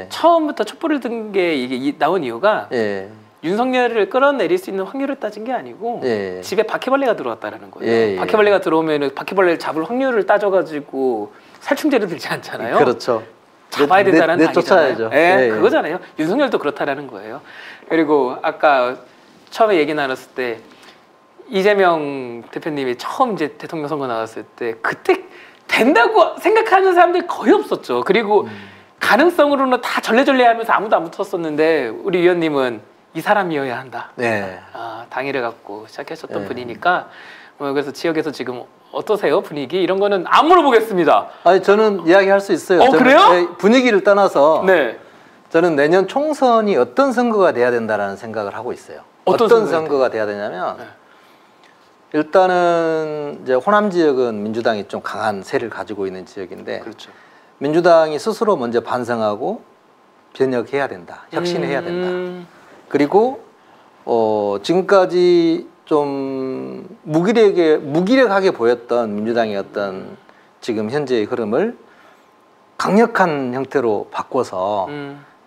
처음부터 촛불을 든 게 이게 나온 이유가 윤석열을 끌어내릴 수 있는 확률을 따진 게 아니고 집에 바퀴벌레가 들어왔다라는 거예요. 바퀴벌레가 들어오면 바퀴벌레를 잡을 확률을 따져가지고 살충제를 들지 않잖아요. 그렇죠. 잡아야 된다는 쫓아야죠. 그거잖아요. 윤석열도 그렇다라는 거예요. 그리고 아까 처음에 얘기 나눴을 때 이재명 대표님이 처음 이제 대통령 선거 나왔을 때 그때 된다고 생각하는 사람들이 거의 없었죠. 그리고 가능성으로는 다 절레절레하면서 아무도 안 붙었었는데 우리 위원님은 이 사람이어야 한다. 당일을 갖고 시작하셨던 분이니까 그래서 지역에서 지금 어떠세요? 분위기? 이런 거는 안 물어보겠습니다. 아니 저는 이야기할 수 있어요. 그래요? 분위기를 떠나서 저는 내년 총선이 어떤 선거가 돼야 된다라는 생각을 하고 있어요. 어떤 선거가 돼야 되냐면 일단은 이제 호남 지역은 민주당이 좀 강한 세를 가지고 있는 지역인데 민주당이 스스로 먼저 반성하고 변혁해야 된다. 혁신해야 된다. 그리고 지금까지 좀 무기력하게 보였던 민주당의 어떤 지금 현재의 흐름을 강력한 형태로 바꿔서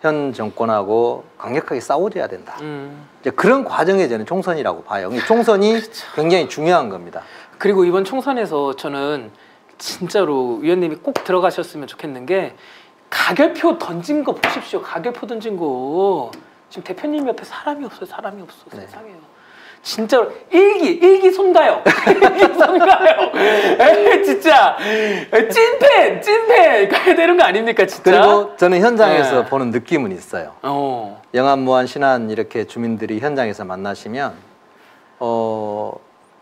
현 정권하고 강력하게 싸워줘야 된다. 이제 그런 과정에 저는 총선이라고 봐요. 총선이 그렇죠. 굉장히 중요한 겁니다. 그리고 이번 총선에서 저는 진짜로 위원님이 꼭 들어가셨으면 좋겠는 게 가결표 던진 거 보십시오. 가결표 던진 거 지금 대표님 옆에 사람이 없어요. 사람이 없어. 네. 세상에요. 진짜로 일기 손가요. 일기 손가요. 에이, 진짜 찐팬 가야 되는 거 아닙니까 진짜? 그리고 저는 현장에서 네. 보는 느낌은 있어요. 영암, 무안, 신안 이렇게 주민들이 현장에서 만나시면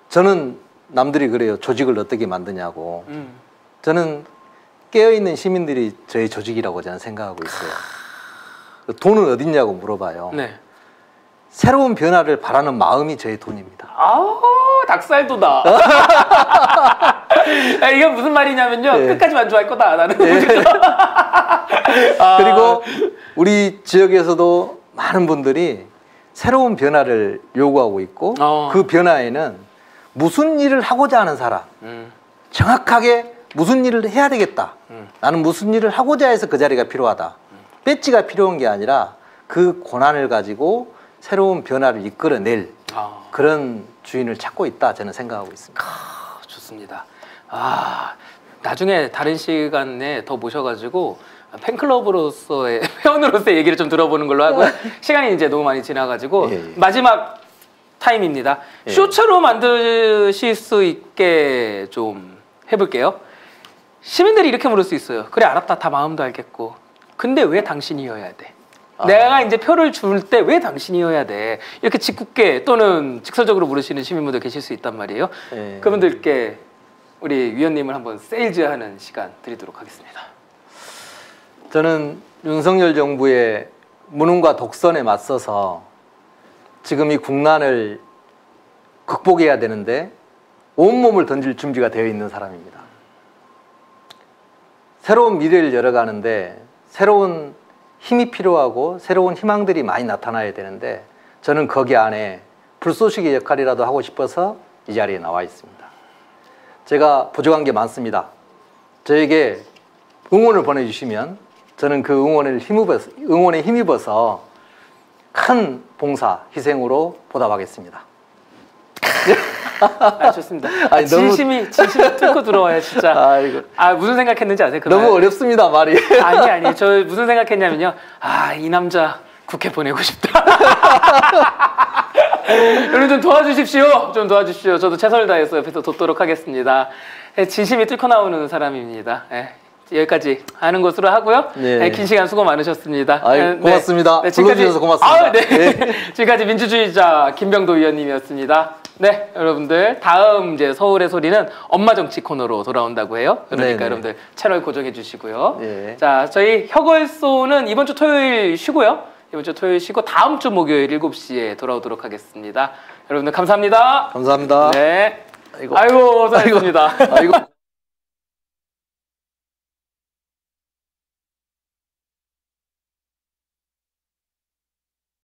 저는 남들이 그래요. 조직을 어떻게 만드냐고. 저는 깨어있는 시민들이 저희 조직이라고 저는 생각하고 있어요. 돈은 어딨냐고 물어봐요. 네. 새로운 변화를 바라는 마음이 저의 돈입니다. 아우 닭살도다. 이게 무슨 말이냐면요. 네. 끝까지 만족할 거다. 나는. 네. 그리고 우리 지역에서도 많은 분들이 새로운 변화를 요구하고 있고 그 변화에는 무슨 일을 하고자 하는 사람 정확하게 무슨 일을 해야 되겠다. 나는 무슨 일을 하고자 해서 그 자리가 필요하다. 배지가 필요한 게 아니라 그 고난을 가지고 새로운 변화를 이끌어낼 그런 주인을 찾고 있다 저는 생각하고 있습니다. 좋습니다. 나중에 다른 시간에 더 모셔가지고 팬클럽으로서의 회원으로서의 얘기를 좀 들어보는 걸로 하고요. 시간이 이제 너무 많이 지나가지고 마지막 타임입니다. 쇼츠로 만드실 수 있게 좀 해볼게요. 시민들이 이렇게 물을 수 있어요. 그래 알았다. 다 마음도 알겠고. 근데 왜 당신이어야 돼? 내가 이제 표를 줄 때 왜 당신이어야 돼? 이렇게 짓궂게 또는 직설적으로 물으시는 시민분들 계실 수 있단 말이에요. 그분들께 우리 위원님을 한번 세일즈하는 시간 드리도록 하겠습니다. 저는 윤석열 정부의 무능과 독선에 맞서서 지금 이 국난을 극복해야 되는데 온몸을 던질 준비가 되어 있는 사람입니다. 새로운 미래를 열어가는데 새로운 힘이 필요하고 새로운 희망들이 많이 나타나야 되는데 저는 거기 안에 불쏘시개 역할이라도 하고 싶어서 이 자리에 나와 있습니다. 제가 부족한 게 많습니다. 저에게 응원을 보내주시면 저는 그 응원에 힘입어서 큰 봉사, 희생으로 보답하겠습니다. 좋습니다. 진심이 뚫고 들어와요, 진짜. 무슨 생각했는지 아세요? 너무 어렵습니다, 말이. 아니. 저 무슨 생각했냐면요. 이 남자 국회 보내고 싶다. 여러분 좀 도와주십시오. 저도 최선을 다해서 옆에서 돕도록 하겠습니다. 진심이 뚫고 나오는 사람입니다. 여기까지 하는 것으로 하고요. 긴 시간 수고 많으셨습니다. 고맙습니다. 불러주셔서 고맙습니다. 지금까지 민주주의자 김병도 위원님이었습니다. 네, 여러분들 다음 이제 서울의 소리는 엄마 정치 코너로 돌아온다고 해요. 그러니까 여러분들 채널 고정해 주시고요. 자, 저희 혁월소는 이번 주 토요일 쉬고요. 이번 주 토요일 쉬고 다음 주 목요일 7시에 돌아오도록 하겠습니다. 여러분들 감사합니다. 감사합니다. 네. 아이고, 고생하셨습니다.